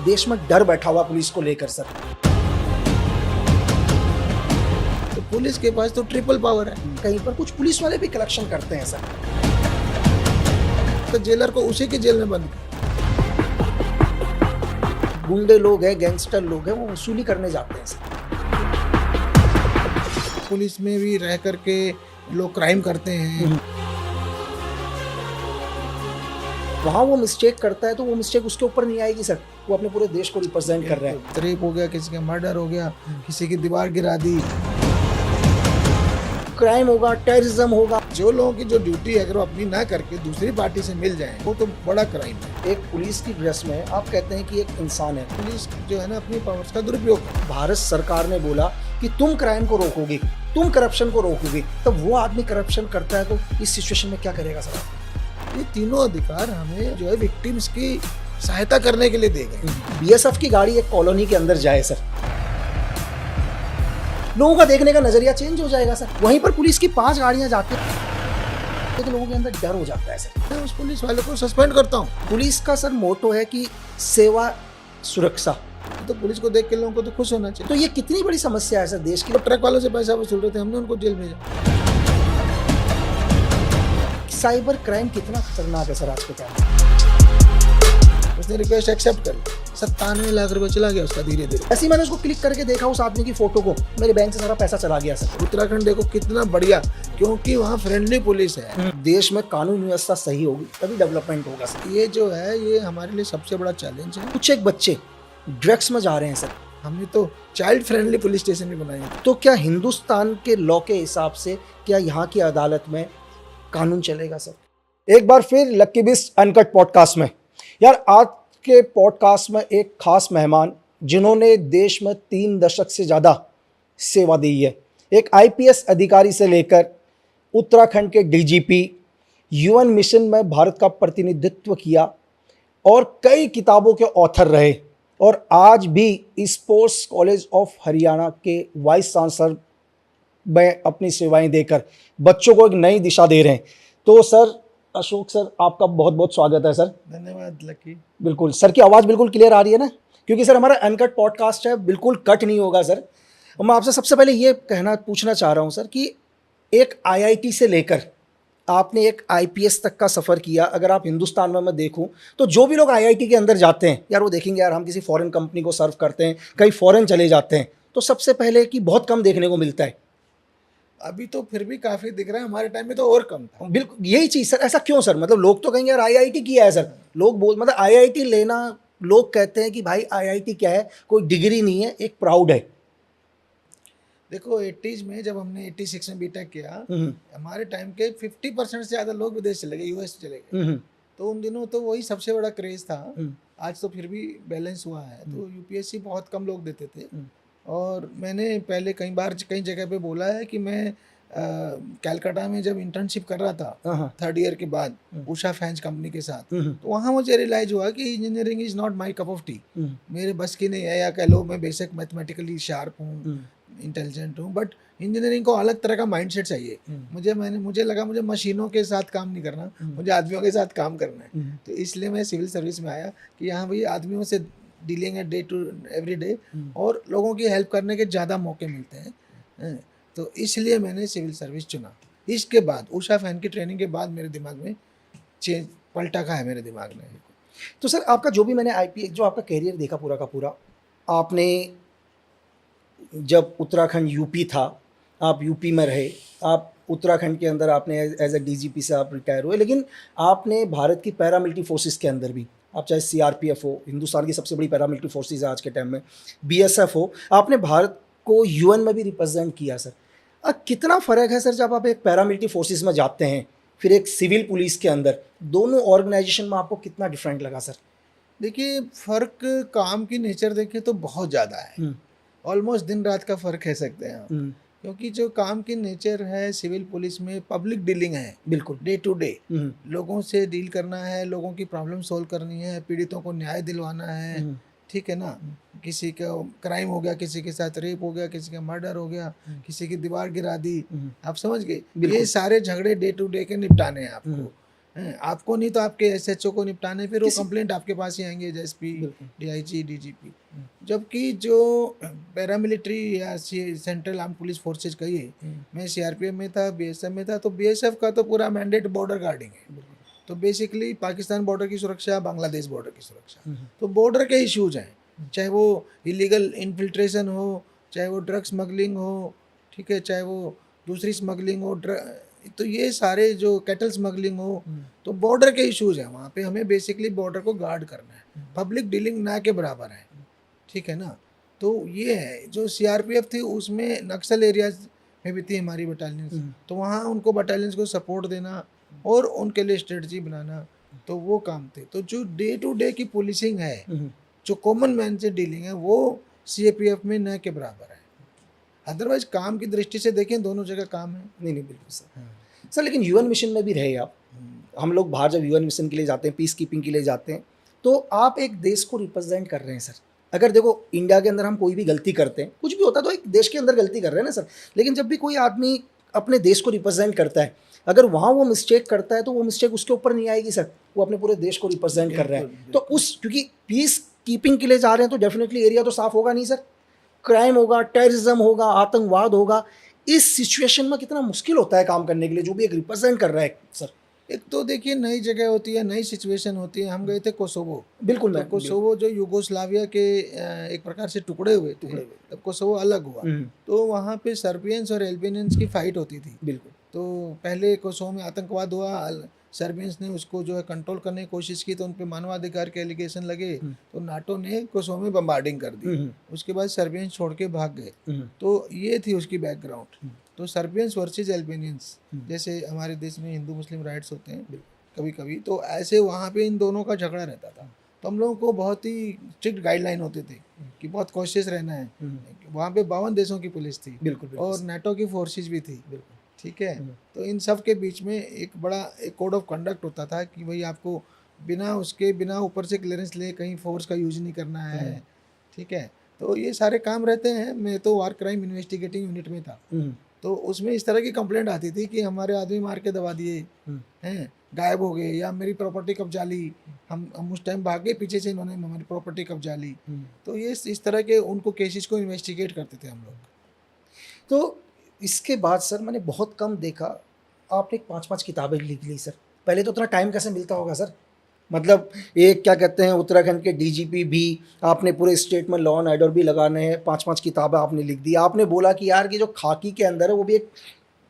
देश में डर बैठा हुआ पुलिस को लेकर सर। तो पुलिस के पास तो ट्रिपल पावर है। कहीं पर कुछ पुलिस वाले भी कलेक्शन करते हैं सर। तो जेलर को उसी की जेल में बंद कर। गुंडे लोग हैं, गैंगस्टर लोग हैं, वो वसूली करने जाते हैं सर। पुलिस में भी रह करके लोग क्राइम करते हैं। वहाँ वो मिस्टेक करता है तो वो मिस्टेक उसके ऊपर नहीं आएगी सर। वो अपने पूरे देश को रिप्रेजेंट कर रहा है। रेप हो गया, किसी का मर्डर हो गया, किसी की दीवार गिरा दी, क्राइम होगा, टेररिज्म होगा। जो लोगों की जो ड्यूटी है अगर वो अपनी ना करके दूसरी पार्टी से मिल जाए वो तो बड़ा क्राइम है। एक पुलिस की ड्रेस में आप कहते हैं कि एक इंसान है। पुलिस जो है ना अपनी पावर्स का दुरुपयोग करती है। भारत सरकार ने बोला कि तुम क्राइम को रोकोगे, तुम करप्शन को रोकोगे, तब वो आदमी करप्शन करता है तो इस सिचुएशन में क्या करेगा सर? ये तीनों अधिकार हमें जो है विक्टिम्स की सहायता करने के लिए दे गए। बीएसएफ की गाड़ी एक कॉलोनी के अंदर जाए सर, लोगों का देखने का नजरिया चेंज हो जाएगा सर। वहीं पर पुलिस की 5 गाड़ियां जाती हैं तो लोगों के अंदर डर हो जाता है सर। मैं उस पुलिस वाले को सस्पेंड करता हूँ। पुलिस का सर मोटो है कि सेवा सुरक्षा। तो पुलिस को देख के लोगों को तो खुश होना चाहिए। तो ये कितनी बड़ी समस्या है सर देश की। तो ट्रक वालों से पैसा वसूल रहे थे, हमने उनको जेल भेजा। साइबर क्राइम कितना खतरनाक है सर आज के टाइम में। उसने रिक्वेस्ट एक्सेप्ट कर ली, 97 लाख रुपए चला गया उसका धीरे धीरे। ऐसे ही मैंने उसको क्लिक करके देखा उस आदमी की फोटो को, मेरे बैंक से सारा पैसा चला गया सर। उत्तराखंड देखो कितना बढ़िया, क्योंकि वहाँ फ्रेंडली पुलिस है। देश में कानून व्यवस्था सही होगी तभी डेवलपमेंट होगा सर। ये जो है ये हमारे लिए सबसे बड़ा चैलेंज है। कुछ एक बच्चे ड्रग्स में जा रहे हैं सर। हमने तो चाइल्ड फ्रेंडली पुलिस स्टेशन भी बनाए हैं। तो क्या हिंदुस्तान के लॉ के हिसाब से क्या यहाँ की अदालत में कानून चलेगा सर? एक बार फिर लक्की बिस्ट अनकट पॉडकास्ट में यार, आज के पॉडकास्ट में एक खास मेहमान जिन्होंने देश में 3 दशक से ज़्यादा सेवा दी है। एक आईपीएस अधिकारी से लेकर उत्तराखंड के डीजीपी, यूएन मिशन में भारत का प्रतिनिधित्व किया और कई किताबों के ऑथर रहे और आज भी स्पोर्ट्स कॉलेज ऑफ हरियाणा के वाइस चांसलर में अपनी सेवाएं देकर बच्चों को एक नई दिशा दे रहे हैं। तो सर अशोक सर, आपका बहुत बहुत स्वागत है सर। धन्यवाद लकी। बिल्कुल सर की आवाज़ बिल्कुल क्लियर आ रही है ना? क्योंकि सर हमारा अनकट पॉडकास्ट है, बिल्कुल कट नहीं होगा सर। और मैं आपसे सबसे पहले ये पूछना चाह रहा हूँ सर कि एक आईआईटी से लेकर आपने एक आईपीएस तक का सफ़र किया। अगर आप हिंदुस्तान में मैं देखूं तो जो भी लोग आईआईटी के अंदर जाते हैं यार, वो देखेंगे यार हम किसी फॉरेन कंपनी को सर्व करते हैं, कई फॉरेन चले जाते हैं, तो सबसे पहले कि बहुत कम देखने को मिलता है। अभी तो फिर भी काफी दिख रहा है, हमारे टाइम में तो और कम था। बिल्कुल यही चीज़ सर। ऐसा क्यों सर? मतलब लोग तो कहेंगे यार आईआईटी किया है सर, लोग मतलब आईआईटी लेना, लोग कहते हैं कि भाई आईआईटी क्या है, कोई डिग्री नहीं है, एक प्राउड है। देखो 80s में जब हमने 86 में बीटेक किया, हमारे टाइम के 50% से ज़्यादा लोग विदेश चले गए, यूएस चले गए। तो उन दिनों तो वही सबसे बड़ा क्रेज था। आज तो फिर भी बैलेंस हुआ है। तो यूपीएससी बहुत कम लोग देते थे। और मैंने पहले कई जगह पे बोला है कि मैं कलकत्ता में जब इंटर्नशिप कर रहा था 3rd ईयर के बाद उषा फैंस कंपनी के साथ, तो वहाँ मुझे रियलाइज हुआ कि engineering is not my cup of T. मेरे बस की नहीं है, या कह लो मैं बेसिक मैथमेटिकली शार्प हूँ, इंटेलिजेंट हूँ, बट इंजीनियरिंग को अलग तरह का माइंडसेट चाहिए। मुझे लगा मुझे मशीनों के साथ काम नहीं करना, मुझे आदमियों के साथ काम करना है। तो इसलिए मैं सिविल सर्विस में आया कि यहाँ भाई आदमियों से डीलिंग है डे टू एवरी डे, और लोगों की हेल्प करने के ज़्यादा मौके मिलते हैं। तो इसलिए मैंने सिविल सर्विस चुना। इसके बाद उषा फैन की ट्रेनिंग के बाद मेरे दिमाग में चेंज पलटा खा है मेरे दिमाग में। तो सर आपका जो भी मैंने आईपीएस जो आपका कैरियर देखा पूरा का पूरा, आपने जब उत्तराखंड यूपी था, आप यूपी में रहे, आप उत्तराखंड के अंदर आपने एज ए डीजीपी से आप रिटायर हुए, लेकिन आपने भारत की पैरामिलिट्री फोर्सेस के अंदर भी, आप चाहे सीआरपीएफ हो, हिंदुस्तान की सबसे बड़ी पैरामिलिट्री फोर्सेस है आज के टाइम में, बीएसएफ हो, आपने भारत को यूएन में भी रिप्रेजेंट किया सर। कितना फ़र्क है सर जब आप एक पैरामिलिट्री फोर्सेस में जाते हैं फिर एक सिविल पुलिस के अंदर, दोनों ऑर्गेनाइजेशन में आपको कितना डिफरेंट लगा सर? देखिए फ़र्क काम की नेचर देखें तो बहुत ज़्यादा है। ऑलमोस्ट दिन रात का फ़र्क कह सकते हैं आप। क्योंकि जो काम की नेचर है सिविल पुलिस में पब्लिक डीलिंग है, बिल्कुल डे टू डे लोगों से डील करना है, लोगों की प्रॉब्लम सॉल्व करनी है, पीड़ितों को न्याय दिलवाना है, ठीक है ना। किसी का क्राइम हो गया, किसी के साथ रेप हो गया, किसी का मर्डर हो गया, किसी की दीवार गिरा दी, आप समझ गए, ये सारे झगड़े डे टू डे के निपटाने हैं आपको। हैं, आपको नहीं तो आपके एसएचओ को निपटाने, फिर वो किसी- कंप्लेंट आपके पास ही आएंगे, एसपी, बिल्कुल। DIG, DGP. जबकि जो पैरामिलिट्री या सेंट्रल आर्म पुलिस फोर्सेज कहिए, मैं सीआरपीएफ में था, बीएसएफ में था, तो बीएसएफ का तो पूरा मैंडेट बॉर्डर गार्डिंग है। तो बेसिकली पाकिस्तान बॉर्डर की सुरक्षा, बांग्लादेश बॉर्डर की सुरक्षा, तो बॉर्डर के इश्यूज हैं, चाहे वो इलीगल इन्फिल्ट्रेशन हो, चाहे वो ड्रग स्मगलिंग हो, ठीक है, चाहे वो दूसरी स्मगलिंग हो, तो ये सारे जो कैटल स्मगलिंग हो, तो बॉर्डर के इश्यूज हैं वहाँ पे। हमें बेसिकली बॉर्डर को गार्ड करना है, पब्लिक डीलिंग ना के बराबर है, ठीक है ना। तो ये है, जो सीआरपीएफ थी उसमें नक्सल एरियाज में भी थी हमारी बटालियंस, तो वहाँ उनको बटालियंस को सपोर्ट देना और उनके लिए स्ट्रेटजी बनाना, तो वो काम थे। तो जो डे टू डे की पुलिसिंग है, जो कॉमन मैन से डीलिंग है, वो सीएपीएफ में न के बराबर है। अदरवाइज काम की दृष्टि से देखें, दोनों जगह काम है। नहीं नहीं, बिल्कुल सर। सर लेकिन यूएन मिशन में भी रहे आप, हम लोग बाहर जब यूएन मिशन के लिए जाते हैं, पीस कीपिंग के लिए जाते हैं, तो आप एक देश को रिप्रेजेंट कर रहे हैं सर। अगर देखो इंडिया के अंदर हम कोई भी गलती करते हैं, कुछ भी होता है तो एक देश के अंदर गलती कर रहे हैं ना सर, लेकिन जब भी कोई आदमी अपने देश को रिप्रेजेंट करता है, अगर वहाँ वो मिस्टेक करता है तो वो मिस्टेक उसके ऊपर नहीं आएगी सर, वो अपने पूरे देश को रिप्रेजेंट कर रहा है। तो उस, क्योंकि पीस कीपिंग के लिए जा रहे हैं तो डेफिनेटली एरिया तो साफ होगा नहीं सर, क्राइम होगा, टेररिज्म होगा, आतंकवाद होगा। इस सिचुएशन में कितना मुश्किल होता है काम करने के लिए जो भी एक रिप्रेजेंट कर रहा है सर। एक तो देखिए, नई जगह होती है, नई सिचुएशन होती है। हम गए थे कोसोवो, बिल्कुल तो मैं कोसोवो जो यूगोस्लाविया के एक प्रकार से टुकड़े हुए थे, तब कोसोवो अलग हुआ, तो वहाँ पे सर्बियंस और एल्बेनियंस की फाइट होती थी। बिल्कुल। तो पहले कोसोवो में आतंकवाद हुआ, सर्बियंस ने उसको जो है कंट्रोल करने की कोशिश की, तो उन पे मानवाधिकार के एलिगेशन लगे, तो नाटो ने कोसोवो में बम्बार्डिंग कर दी। उसके बाद सर्बियंस छोड़ के भाग गए। तो ये थी उसकी बैकग्राउंड। तो सर्बियंस वर्सेस एल्बेनियंस, जैसे हमारे देश में हिंदू मुस्लिम राइट्स होते हैं कभी कभी, तो ऐसे वहाँ पे इन दोनों का झगड़ा रहता था। तो हम लोगों को बहुत ही स्ट्रिक्ट गाइडलाइन होते थे कि बहुत कॉशियस रहना है। वहाँ पे 52 देशों की पुलिस थी, बिल्कुल और नाटो की फोर्सेस भी थी, ठीक है। तो इन सब के बीच में एक बड़ा एक कोड ऑफ कंडक्ट होता था कि भाई आपको बिना ऊपर से क्लियरेंस ले कहीं फोर्स का यूज नहीं करना है, ठीक है। तो ये सारे काम रहते हैं। मैं तो वार क्राइम इन्वेस्टिगेटिंग यूनिट में था, तो उसमें इस तरह की कंप्लेंट आती थी कि हमारे आदमी मार के दबा दिए हैं, गायब हो गए, या मेरी प्रॉपर्टी कब्जा ली, हम उस टाइम भागे, पीछे से इन्होंने हमारी प्रॉपर्टी कब्जा ली। तो ये इस तरह के उनको केसेस को इन्वेस्टिगेट करते थे हम लोग। तो इसके बाद सर मैंने बहुत कम देखा, आपने 5-5 किताबें लिख ली सर। पहले तो उतना टाइम कैसे मिलता होगा सर, मतलब एक क्या कहते हैं उत्तराखंड के डीजीपी भी, आपने पूरे स्टेट में लॉ एंड ऑर्डर भी लगाने हैं, 5-5 किताबें आपने लिख दी। आपने बोला कि यार कि जो खाकी के अंदर है वो भी एक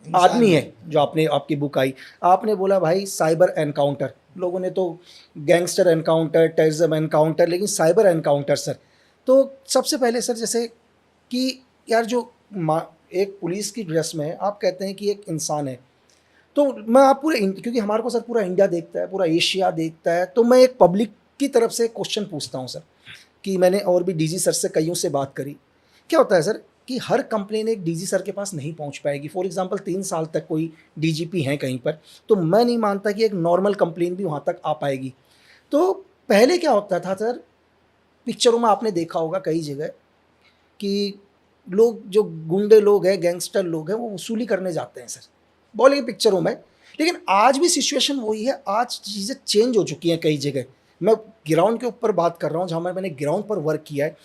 आदमी है, जो आपने आपकी बुक आई, आपने बोला भाई साइबर एनकाउंटर, लोगों ने तो गैंगस्टर एनकाउंटर, टेररिज्म एनकाउंटर, लेकिन साइबर एनकाउंटर सर। तो सबसे पहले सर, जैसे कि यार जो एक पुलिस की ड्रेस में आप कहते हैं कि एक इंसान है, तो मैं आप पूरे क्योंकि हमारे को सर पूरा इंडिया देखता है, पूरा एशिया देखता है, तो मैं एक पब्लिक की तरफ से क्वेश्चन पूछता हूँ सर, कि मैंने और भी डीजी सर से कईयों से बात करी। क्या होता है सर कि हर कंप्लेन एक डीजी सर के पास नहीं पहुंच पाएगी। फॉर एग्जांपल 3 साल तक कोई डीजीपी हैं कहीं पर, तो मैं नहीं मानता कि एक नॉर्मल कंप्लेन भी वहाँ तक आ पाएगी। तो पहले क्या होता था सर, पिक्चरों में आपने देखा होगा कई जगह कि लोग, जो गुंडे लोग हैं, गैंगस्टर लोग हैं, वो वसूली करने जाते हैं सर, बॉलीवुड पिक्चरों में। लेकिन आज भी सिचुएशन वही है, आज चीज़ें चेंज हो चुकी हैं कई जगह। मैं ग्राउंड के ऊपर बात कर रहा हूँ, जहाँ मैंने ग्राउंड पर वर्क किया है।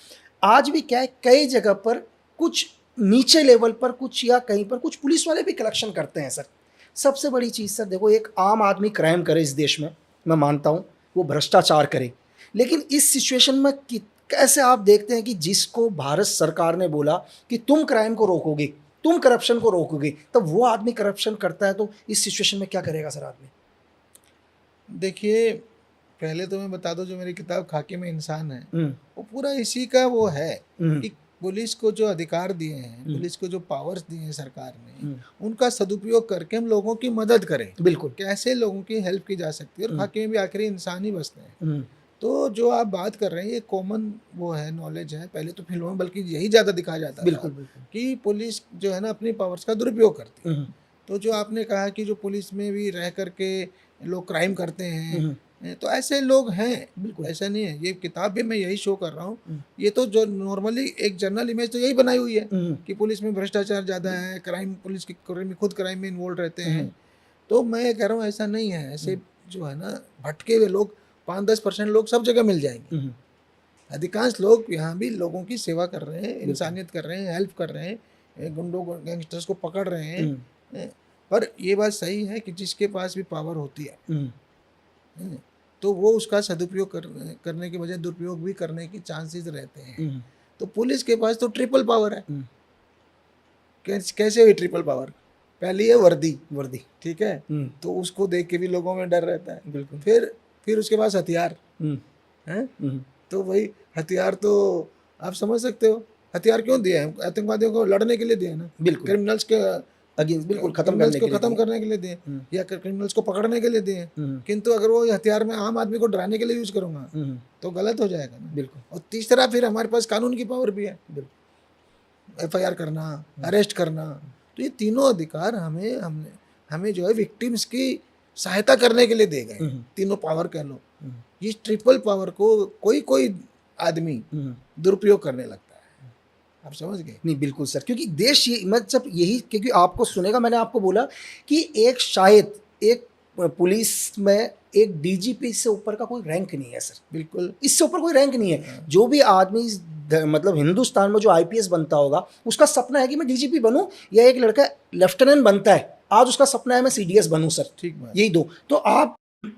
आज भी क्या है, कई जगह पर कुछ नीचे लेवल पर कुछ, या कहीं पर कुछ पुलिस वाले भी कलेक्शन करते हैं सर। सबसे बड़ी चीज़ सर देखो, एक आम आदमी क्राइम करे इस देश में, मैं मानता हूँ वो भ्रष्टाचार करे, लेकिन इस सिचुएशन में कैसे आप देखते हैं कि जिसको भारत सरकार ने बोला कि तुम क्राइम को रोकोगे, तुम करप्शन को रोकोगे, तब वो आदमी करप्शन करता है, तो इस सिचुएशन में क्या करेगा सर आदमी? देखिए, पहले तो मैं बता दूं, जो मेरी किताब खाकी में इंसान है, वो पूरा इसी का वो है कि पुलिस को जो अधिकार दिए हैं, पुलिस को जो पावर्स दिए हैं सरकार ने, उनका सदुपयोग करके हम लोगों की मदद करें। बिल्कुल, कैसे लोगों की हेल्प की जा सकती है, और खाकी में भी आखिरी इंसान ही बसते हैं। तो जो आप बात कर रहे हैं, ये कॉमन वो है, नॉलेज है। पहले तो फिल्मों में बल्कि यही ज़्यादा दिखाया जाता था कि पुलिस जो है ना अपनी पावर्स का दुरुपयोग करती है। तो जो आपने कहा कि जो पुलिस में भी रह करके लोग क्राइम करते हैं, तो ऐसे लोग हैं, बिल्कुल ऐसा नहीं है। ये किताब भी मैं यही शो कर रहा हूँ। ये तो जो नॉर्मली एक जनरल इमेज तो यही बनाई हुई है कि पुलिस में भ्रष्टाचार ज़्यादा है, क्राइम, पुलिस की खुद क्राइम में इन्वॉल्व रहते हैं। तो मैं कह रहा हूँ ऐसा नहीं है। ऐसे जो है ना भटके हुए लोग 5-10% लोग सब जगह मिल जाएंगे। अधिकांश लोग यहाँ भी लोगों की सेवा कर रहे हैं, इंसानियत कर रहे हैं, हेल्प कर रहे हैं, गुंडों को गैंगस्टर्स को पकड़ रहे हैं। पर ये बात सही है कि जिसके पास भी पावर होती है तो वो उसका सदुपयोग करने के बजाय दुरुपयोग भी करने की चांसेस रहते हैं। तो पुलिस के पास तो ट्रिपल पावर है। कैसे हुई ट्रिपल पावर? पहली है वर्दी, ठीक है, तो उसको देख के भी लोगों में डर रहता है। बिल्कुल। फिर उसके पास हथियार हैं, तो वही हथियार तो आप समझ सकते हो, हथियार क्यों दिए हैं? आतंकवादियों को लड़ने के लिए दिए ना, बिल्कुल, क्रिमिनल्स के अगेंस्ट, बिल्कुल खत्म करने के लिए दिए या क्रिमिनल्स को पकड़ने के लिए दिए। किंतु अगर वो हथियार मैं आम आदमी को डराने के लिए यूज करूंगा तो गलत हो जाएगा ना। बिल्कुल। और तीसरा फिर हमारे पास कानून की पावर भी है, FIR करना, अरेस्ट करना। तो ये तीनों अधिकार हमें जो है विक्टिम्स की सहायता करने के लिए दे गए, तीनों पावर कह लो। इस ट्रिपल पावर को कोई आदमी दुरुपयोग करने लगता है। आप समझ गए? नहीं, बिल्कुल सर, क्योंकि देश ये मतलब यही, क्योंकि आपको सुनेगा, मैंने आपको बोला कि शायद एक पुलिस में एक DGP से ऊपर का कोई रैंक नहीं है सर। बिल्कुल, इससे ऊपर कोई रैंक नहीं है। जो भी आदमी मतलब हिंदुस्तान में जो IPS बनता होगा, उसका सपना है कि मैं DGP बनूं, या एक लड़का लेफ्टिनेंट बनता है, आज उसका सपना है मैं CDS बनूं सर। ठीक बात। यही दो। तो आप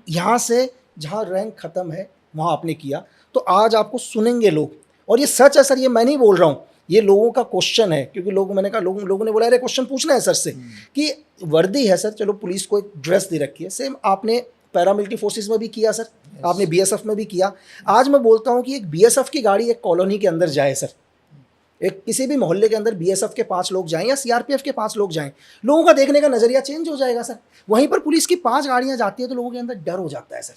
यहाँ से जहाँ रैंक खत्म है वहाँ आपने किया, तो आज आपको सुनेंगे लोग, और ये सच है सर, ये मैं नहीं बोल रहा हूँ, ये लोगों का क्वेश्चन है। क्योंकि मैंने कहा लोगों ने बोला अरे क्वेश्चन पूछना है सर से कि वर्दी है सर, चलो पुलिस को एक ड्रेस दे रखी है, सेम आपने पैरामिलिट्री फोर्सेस में भी किया सर, आपने BSF में भी किया। आज मैं बोलता हूँ कि एक BSF की गाड़ी एक कॉलोनी के अंदर जाए सर, एक किसी भी मोहल्ले के अंदर BSF के 5 लोग जाएं या CRPF के 5 लोग जाएं, लोगों का देखने का नजरिया चेंज हो जाएगा सर। वहीं पर पुलिस की 5 गाड़ियां जाती है तो लोगों के अंदर डर हो जाता है सर।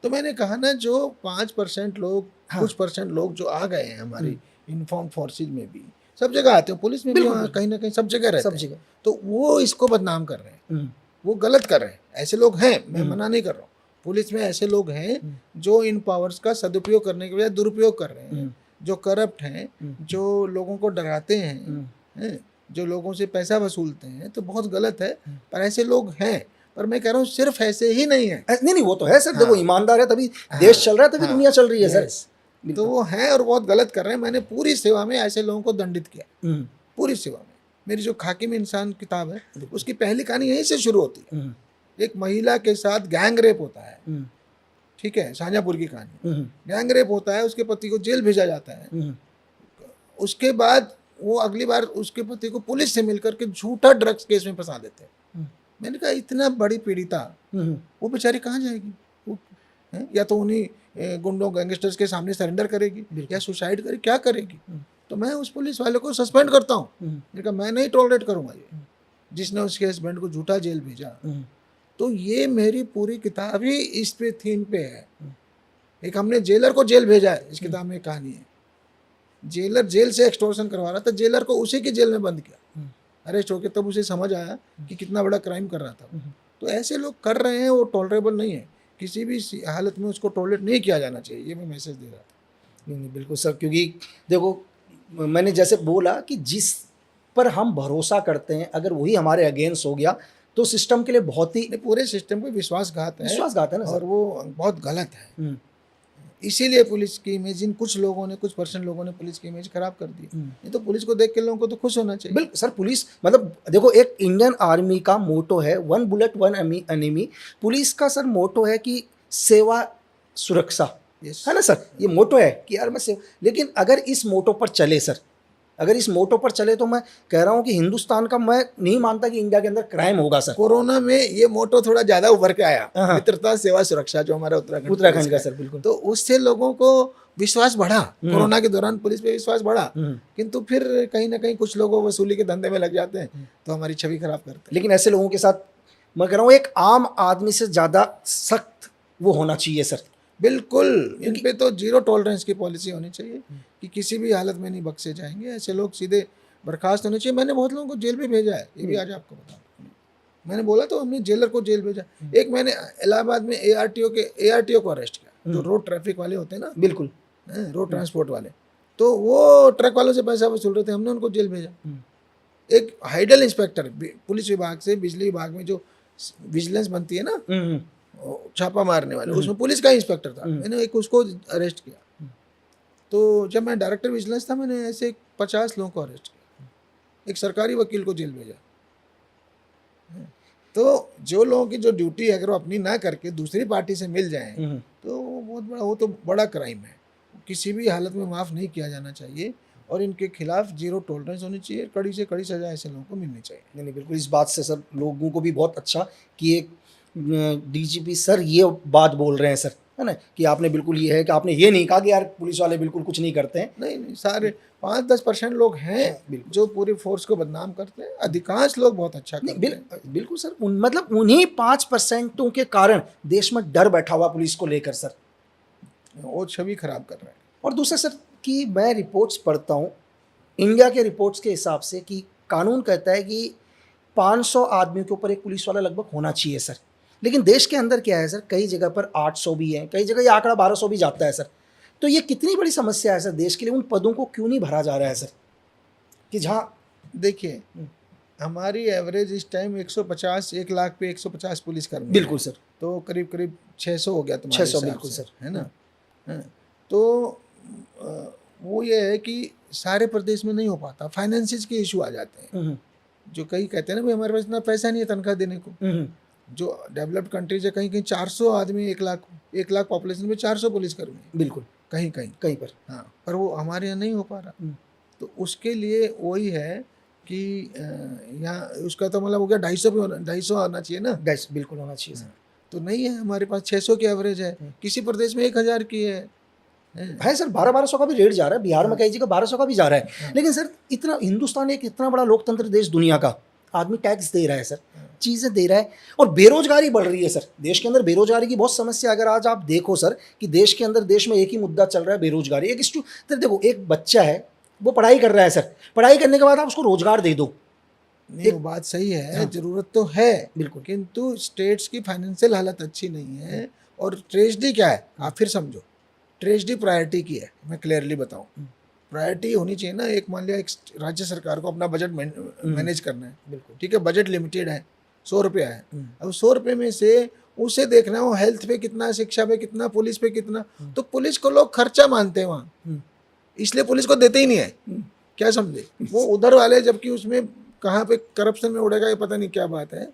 तो मैंने कहा ना, जो 5% लोग, कुछ परसेंट लोग जो आ गए हैं हमारी यूनिफॉर्म फोर्सेज में भी, सब जगह आते हैं, पुलिस में भी कहीं ना कहीं सब जगह रहते हैं, तो वो इसको बदनाम कर रहे हैं, वो गलत कर रहे हैं। ऐसे लोग हैं, मैं मना नहीं कर रहा हूँ, पुलिस में ऐसे लोग हैं जो इन पावर्स का सदुपयोग करने के बजाय दुरुपयोग कर रहे हैं, जो करप्ट हैं, जो लोगों को डराते हैं, जो लोगों से पैसा वसूलते हैं, तो बहुत गलत है। पर ऐसे लोग हैं, पर मैं कह रहा हूँ सिर्फ ऐसे ही नहीं है। नहीं, वो तो है सर, देखो ईमानदार है तभी देश चल रहा है, तभी दुनिया चल रही है सर। तो वो हैं और बहुत गलत कर रहे हैं। मैंने पूरी सेवा में ऐसे लोगों को दंडित किया, पूरी सेवा में। मेरी जो खाकी में इंसान किताब है, उसकी पहली कहानी यहीं से शुरू होती है। एक महिला के साथ गैंग रेप होता है, ठीक है, शाहजहाँपुर की कहानी। गैंग रेप होता है, उसके पति को जेल भेजा जाता है। उसके बाद वो अगली बार उसके पति को पुलिस से मिलकर के झूठा ड्रग्स केस में फंसा देते हैं। मैंने कहा इतना बड़ी पीड़िता, वो बेचारी कहाँ जाएगी? या तो उन्हीं गुंडों गैंगस्टर्स के सामने सरेंडर करेगी या सुसाइड करेगी, क्या करेगी? तो मैं उस पुलिस वाले को सस्पेंड करता हूँ। मैंने कहा मैं नहीं टॉलरेट करूँगा ये, जिसने उसके हस्बैंड को झूठा जेल भेजा। तो ये मेरी पूरी किताब ही इस पे थीम पे है। एक हमने जेलर को जेल भेजा है, इस किताब में कहानी है। जेलर जेल से एक्सटॉर्शन करवा रहा था, जेलर को उसी की जेल में बंद किया, अरेस्ट होके, तब उसे समझ आया कि कितना बड़ा क्राइम कर रहा था। तो ऐसे लोग कर रहे हैं, वो टॉलरेबल नहीं है, किसी भी हालत में उसको टॉलरेट नहीं किया जाना चाहिए। ये मैं मैसेज दे रहा था। नहीं, बिल्कुल सर, क्योंकि देखो मैंने जैसे बोला कि जिस पर हम भरोसा करते हैं, अगर वही हमारे अगेंस्ट हो गया तो सिस्टम के लिए बहुत ही, पूरे सिस्टम पे विश्वासघात है ना, और वो बहुत गलत है। इसीलिए पुलिस की इमेज, इन कुछ लोगों ने, कुछ परसेंट लोगों ने पुलिस की इमेज खराब कर दी। नहीं तो पुलिस को देख के लोगों को तो खुश होना चाहिए। बिल्कुल सर, पुलिस मतलब देखो, एक इंडियन आर्मी का मोटो है 1 बुलेट 1 एनिमी। पुलिस का सर मोटो है कि सेवा सुरक्षा, है ना सर, ये मोटो है कि यार मैं सेवा। लेकिन अगर इस मोटो पर चले सर, अगर इस मोटो पर चले तो मैं कह रहा हूँ कि हिंदुस्तान का, मैं नहीं मानता कि इंडिया के अंदर क्राइम होगा सर। कोरोना में ये मोटो थोड़ा ज्यादा उभर के आया, मित्रता सेवा सुरक्षा, जो हमारा उत्तराखंड का सर, बिल्कुल। तो उससे लोगों को विश्वास बढ़ा, कोरोना के दौरान पुलिस पे विश्वास बढ़ा। किंतु फिर कहीं ना कहीं कुछ लोग वसूली के धंधे में लग जाते हैं, तो हमारी छवि खराब करते हैं। लेकिन ऐसे लोगों के साथ मैं कह रहा हूँ एक आम आदमी से ज्यादा सख्त वो होना चाहिए सर। बिल्कुल, इन पे तो 0 टॉलरेंस की पॉलिसी होनी चाहिए कि किसी भी हालत में नहीं बख्शे जाएंगे। ऐसे लोग सीधे बर्खास्त होने चाहिए। मैंने बहुत लोगों को जेल भी भेजा है, ये भी आज आपको बता दूं। मैंने बोला तो हमने जेलर को जेल भेजा। एक मैंने इलाहाबाद में ARTO को अरेस्ट किया, जो रोड ट्रैफिक वाले होते हैं ना, बिल्कुल, रोड ट्रांसपोर्ट वाले, तो वो ट्रक वालों से पैसा वसूल रहे थे, हमने उनको जेल भेजा। एक हाइडल इंस्पेक्टर पुलिस विभाग से बिजली विभाग में जो विजिलेंस बनती है ना, छापा मारने वाले, उसमें पुलिस का इंस्पेक्टर था, मैंने एक उसको अरेस्ट किया। तो जब मैं डायरेक्टर विजिलेंस था, मैंने ऐसे 50 लोगों को अरेस्ट किया, एक सरकारी वकील को जेल भेजा। तो जो लोगों की जो ड्यूटी है अगर वो अपनी ना करके दूसरी पार्टी से मिल जाएं तो वो बहुत बड़ा, वो तो बड़ा क्राइम है, किसी भी हालत में माफ़ नहीं किया जाना चाहिए और इनके खिलाफ जीरो टॉलरेंस होनी चाहिए, कड़ी से कड़ी सजा ऐसे लोगों को मिलनी चाहिए। नहीं नहीं, बिल्कुल इस बात से सर लोगों को भी बहुत अच्छा कि एक डीजीपी सर ये बात बोल रहे हैं सर, है ना, कि आपने बिल्कुल ये है कि आपने ये नहीं कहा कि यार पुलिस वाले बिल्कुल कुछ नहीं करते हैं। नहीं नहीं, सारे 5-10% लोग हैं जो पूरी फोर्स को बदनाम करते हैं, अधिकांश लोग बहुत अच्छा करते हैं। बिल्कुल सर, मतलब उन्हीं 5% के कारण देश में डर बैठा हुआ पुलिस को लेकर सर, वो छवि खराब कर रहे हैं। और दूसरा सर कि मैं रिपोर्ट्स पढ़ता हूँ इंडिया के रिपोर्ट्स के हिसाब से कि कानून कहता है कि 500 आदमियों के ऊपर एक पुलिस वाला लगभग होना चाहिए सर, लेकिन देश के अंदर क्या है सर, कई जगह पर 800 भी है, कई जगह ये आंकड़ा 1200 भी जाता है सर। तो ये कितनी बड़ी समस्या है सर देश के लिए, उन पदों को क्यों नहीं भरा जा रहा है सर, कि जहाँ देखिए हमारी एवरेज इस टाइम 150, 1 लाख पे 150 पुलिस कर्मी। बिल्कुल सर, तो करीब करीब 600 हो गया तुम्हारे 600 हिसाब बिल्कुल से, सर, है ना। हाँ, तो वो ये है कि सारे प्रदेश में नहीं हो पाता, फाइनेंसिस के इशू आ जाते हैं। जो कई कहते हैं ना भाई हमारे पास इतना पैसा नहीं है तनख्वाह देने को। जो डेवलप्ड कंट्रीज है कहीं कहीं 400 आदमी 1 लाख पॉपुलेशन में 400 पुलिस कर्मी है, बिल्कुल कहीं कहीं पर। हाँ, पर वो हमारे यहाँ नहीं हो पा रहा। तो उसके लिए वही है कि यहाँ उसका तो मतलब हो गया 250 आना चाहिए ना, बिल्कुल होना चाहिए सर। तो नहीं है, हमारे पास 600 की एवरेज है, किसी प्रदेश में 1000 की है सर। 1200 का भी रेट जा रहा है, बिहार में कई जगह 1200 का भी जा रहा है। लेकिन सर इतना हिंदुस्तान एक इतना बड़ा लोकतंत्र देश दुनिया का, आदमी टैक्स दे रहा है सर, चीज़ें दे रहा है, और बेरोजगारी बढ़ रही है सर। देश के अंदर बेरोजगारी की बहुत समस्या। अगर आज आप देखो सर कि देश के अंदर, देश में एक ही मुद्दा चल रहा है, बेरोजगारी। देखो एक बच्चा है वो पढ़ाई कर रहा है सर, पढ़ाई करने के बाद आप उसको रोजगार दे दो, नहीं वो बात सही है। हाँ, जरूरत तो है बिल्कुल, किंतु स्टेट्स की फाइनेंशियल हालत अच्छी नहीं है। और ट्रेजेडी क्या है आप फिर समझो, ट्रेजेडी प्रायोरिटी की है। मैं क्लियरली बताऊं, प्रायोरिटी होनी चाहिए ना। एक मान लिया एक राज्य सरकार को अपना बजट मैनेज करना है, बिल्कुल ठीक है, बजट लिमिटेड है, 100 रुपया है। अब 100 रुपये में से उसे देखना है वो हेल्थ पे कितना, शिक्षा पे कितना, पुलिस पे कितना। तो पुलिस को लोग खर्चा मानते हैं वहाँ, इसलिए पुलिस को देते ही नहीं है। क्या समझे, वो उधर वाले, जबकि उसमें कहाँ पे करप्शन में उड़ेगा ये पता नहीं क्या बात है।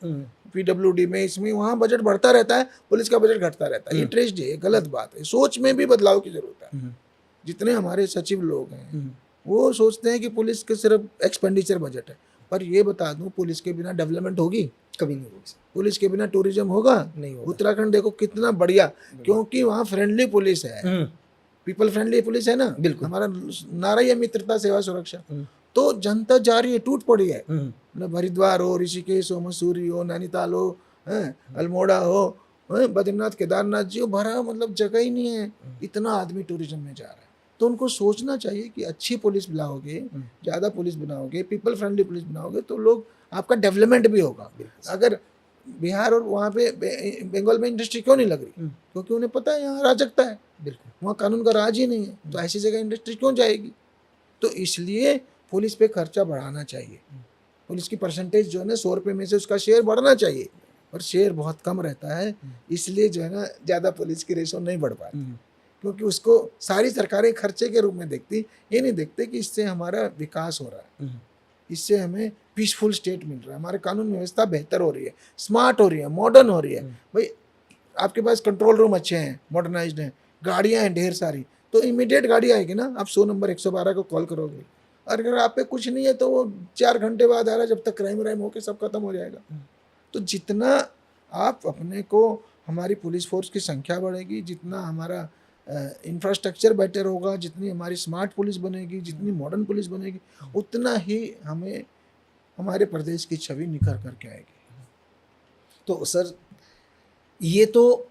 PWD में, इसमें, वहाँ बजट बढ़ता रहता है, पुलिस का बजट घटता रहता है। ये ट्रेजेडी है, गलत बात है। सोच में भी बदलाव की जरूरत है। जितने हमारे सचिव लोग हैं वो सोचते हैं कि पुलिस के सिर्फ एक्सपेंडिचर बजट है, पर ये बता दूं पुलिस के बिना डेवलपमेंट होगी? कभी नहीं होगी। पुलिस के बिना टूरिज्म होगा? नहीं होगा। उत्तराखंड देखो कितना बढ़िया, क्योंकि वहाँ फ्रेंडली पुलिस है, पीपल फ्रेंडली पुलिस है ना। बिल्कुल, हमारा नारा ही है मित्रता सेवा सुरक्षा। तो जनता जा रही है, टूट पड़ी है। मतलब हरिद्वार हो, ऋषिकेश हो, मसूरी हो, नैनीताल हो, अल्मोड़ा हो, बद्रीनाथ केदारनाथ जी हो, भरा मतलब जगह ही नहीं है, इतना आदमी टूरिज्म में जा रहा है। तो उनको सोचना चाहिए कि अच्छी पुलिस बनाओगे, ज़्यादा पुलिस बनाओगे, पीपल फ्रेंडली पुलिस बनाओगे तो लोग, आपका डेवलपमेंट भी होगा। अगर बिहार और वहाँ पे बंगाल में इंडस्ट्री क्यों नहीं लग रही? क्योंकि उन्हें पता है यहाँ अराजकता है, बिल्कुल वहाँ कानून का राज ही नहीं है, तो ऐसी जगह इंडस्ट्री क्यों जाएगी? तो इसलिए पुलिस पे खर्चा बढ़ाना चाहिए। पुलिस की परसेंटेज जो है ना 100 रुपये में से उसका शेयर बढ़ना चाहिए, पर शेयर बहुत कम रहता है, इसलिए जो है ना ज़्यादा पुलिस की रेशो नहीं बढ़ पाती, क्योंकि उसको सारी सरकारें खर्चे के रूप में देखती, ये नहीं देखते कि इससे हमारा विकास हो रहा है, इससे हमें पीसफुल स्टेट मिल रहा है, हमारे कानून व्यवस्था बेहतर हो रही है, स्मार्ट हो रही है, मॉडर्न हो रही है। भाई आपके पास कंट्रोल रूम अच्छे हैं, मॉडर्नाइज्ड हैं, गाड़ियाँ हैं ढेर सारी, तो इमीडिएट गाड़ी आएगी ना, आप 100 नंबर 112 को कॉल करोगे। और अगर आप पे कुछ नहीं है तो वो 4 घंटे बाद आ रहा है, जब तक क्राइम व्राइम होकर सब खत्म हो जाएगा। तो जितना आप अपने को, हमारी पुलिस फोर्स की संख्या बढ़ेगी, जितना हमारा इंफ्रास्ट्रक्चर बेटर होगा, जितनी हमारी स्मार्ट पुलिस बनेगी, जितनी मॉडर्न पुलिस बनेगी, उतना ही हमें हमारे प्रदेश की छवि निखर करके आएगी। तो सर ये तो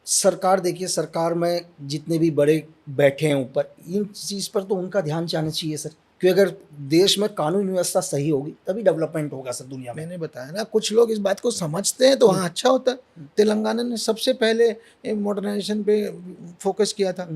सरकार, देखिए सरकार में जितने भी बड़े बैठे हैं ऊपर, इन चीज़ पर तो उनका ध्यान जाना चाहिए सर, क्योंकि अगर देश में कानून व्यवस्था सही होगी तभी डेवलपमेंट होगा सर दुनिया में। मैंने बताया ना, कुछ लोग इस बात को समझते हैं तो हाँ अच्छा होता है। तेलंगाना ने सबसे पहले मॉडर्नाइजेशन पे फोकस किया था,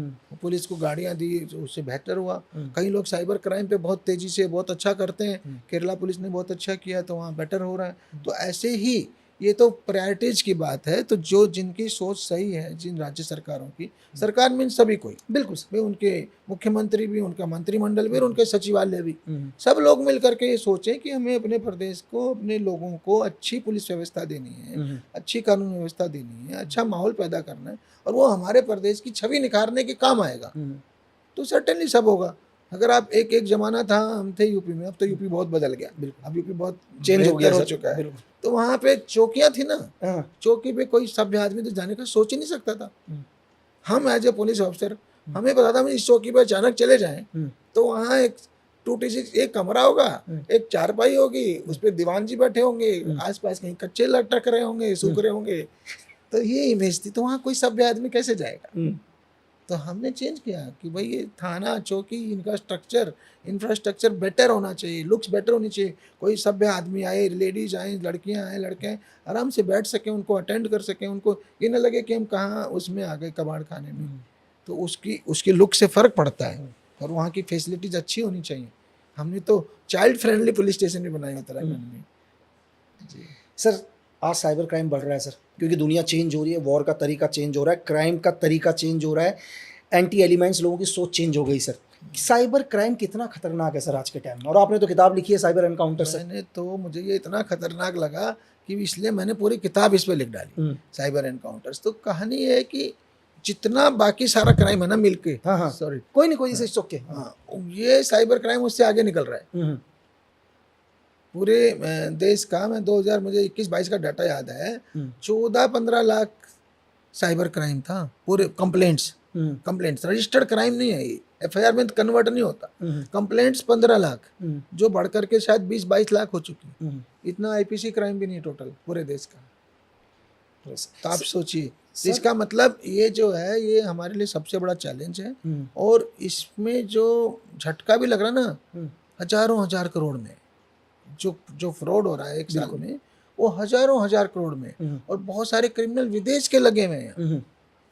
पुलिस को गाड़ियाँ दी, उससे बेहतर हुआ। कई लोग साइबर क्राइम पे बहुत तेज़ी से बहुत अच्छा करते हैं, केरला पुलिस ने बहुत अच्छा किया तो वहाँ बेटर हो रहा है। तो ऐसे ही ये तो प्रायोरिटीज की बात है। तो जो जिनकी सोच सही है, जिन राज्य सरकारों की, सरकार में सभी कोई, बिल्कुल भी उनके मुख्यमंत्री भी, उनका मंत्रिमंडल भी और उनके सचिवालय भी, हम्म, सब लोग मिल करके ये सोचें कि हमें अपने प्रदेश को, अपने लोगों को अच्छी पुलिस व्यवस्था देनी है, हम्म, अच्छी कानून व्यवस्था देनी है, अच्छा माहौल पैदा करना है, और वो हमारे प्रदेश की छवि निखारने के काम आएगा, हम्म, तो सर्टेनली सब होगा। अगर आप एक जमाना था, हम थे यूपी में, अब तो यूपी बहुत बदल गया, बिल्कुल अब यूपी बहुत चेंज हो गया बेहतर हो सर, चुका है। बिल्कुल तो वहाँ पे चौकियाँ थी ना, हाँ चौकी पे कोई सभ्य आदमी तो जाने का सोच ही नहीं सकता था। हम्म, हम एज ए पुलिस ऑफिसर, हमें पता था हम इस चौकी पे अचानक चले जाएं हम्म, तो वहाँ एक टूटी सी एक कमरा होगा, एक चारपाई होगी, उस पर दीवान जी बैठे होंगे, आसपास कहीं कच्चे लटक रहे होंगे, सूख रहे होंगे, तो ये इमेज थी। तो वहाँ कोई सभ्य आदमी कैसे जाएगा? हम्म, तो हमने चेंज किया कि भाई ये थाना चौकी, इनका स्ट्रक्चर, इंफ्रास्ट्रक्चर बेटर होना चाहिए, लुक्स बेटर होनी चाहिए। कोई सभ्य आदमी आए, लेडीज आए, लड़कियां आए, लड़के आए, आराम से बैठ सकें, उनको अटेंड कर सकें, उनको ये ना लगे कि हम कहाँ उसमें आ गए कबाड़ खाने में। तो उसकी उसकी लुक से फ़र्क पड़ता है, और वहाँ की फैसिलिटीज़ अच्छी होनी चाहिए। हमने तो चाइल्ड फ्रेंडली पुलिस स्टेशन भी बनाए उत्तराखंड में। जी सर आज साइबर क्राइम बढ़ रहा है सर, क्योंकि दुनिया चेंज हो रही है, वॉर का तरीका चेंज हो रहा है, क्राइम का तरीका चेंज हो रहा है, एंटी एलिमेंट्स, लोगों की सोच चेंज हो गई सर। साइबर क्राइम कितना खतरनाक है सर आज के टाइम में, और आपने तो किताब लिखी है साइबर एनकाउंटर सर। मैंने तो, मुझे ये इतना खतरनाक लगा कि इसलिए मैंने पूरी किताब इस पे लिख डाली, साइबर एनकाउंटर्स। तो कहानी ये है कि जितना बाकी सारा क्राइम है ना मिलके, हाँ हाँ सॉरी, कोई नहीं, कोई नहीं, इट्स ओके। हाँ, ये साइबर क्राइम उससे आगे निकल रहा है। पूरे देश का, मैं 2000 मुझे 21-22 का डाटा याद है, 14-15 लाख साइबर क्राइम था, पूरे कंप्लेंट्स रजिस्टर्ड क्राइम नहीं है ये, एफआईआर में कन्वर्ट नहीं होता। कंप्लेंट्स 15 लाख, जो बढ़ करके शायद 20-22 लाख हो चुकी। इतना आईपीसी क्राइम भी नहीं टोटल पूरे देश का। तो आप सोचिए, तो इसका मतलब ये जो है, ये हमारे लिए सबसे बड़ा चैलेंज है। और इसमें जो झटका भी लग रहा ना, हजारों हजार करोड़ में जो फ्रॉड हो रहा है एक साल में, वो हजारों हजार करोड़ में, और बहुत सारे क्रिमिनल विदेश के लगे हुए हैं।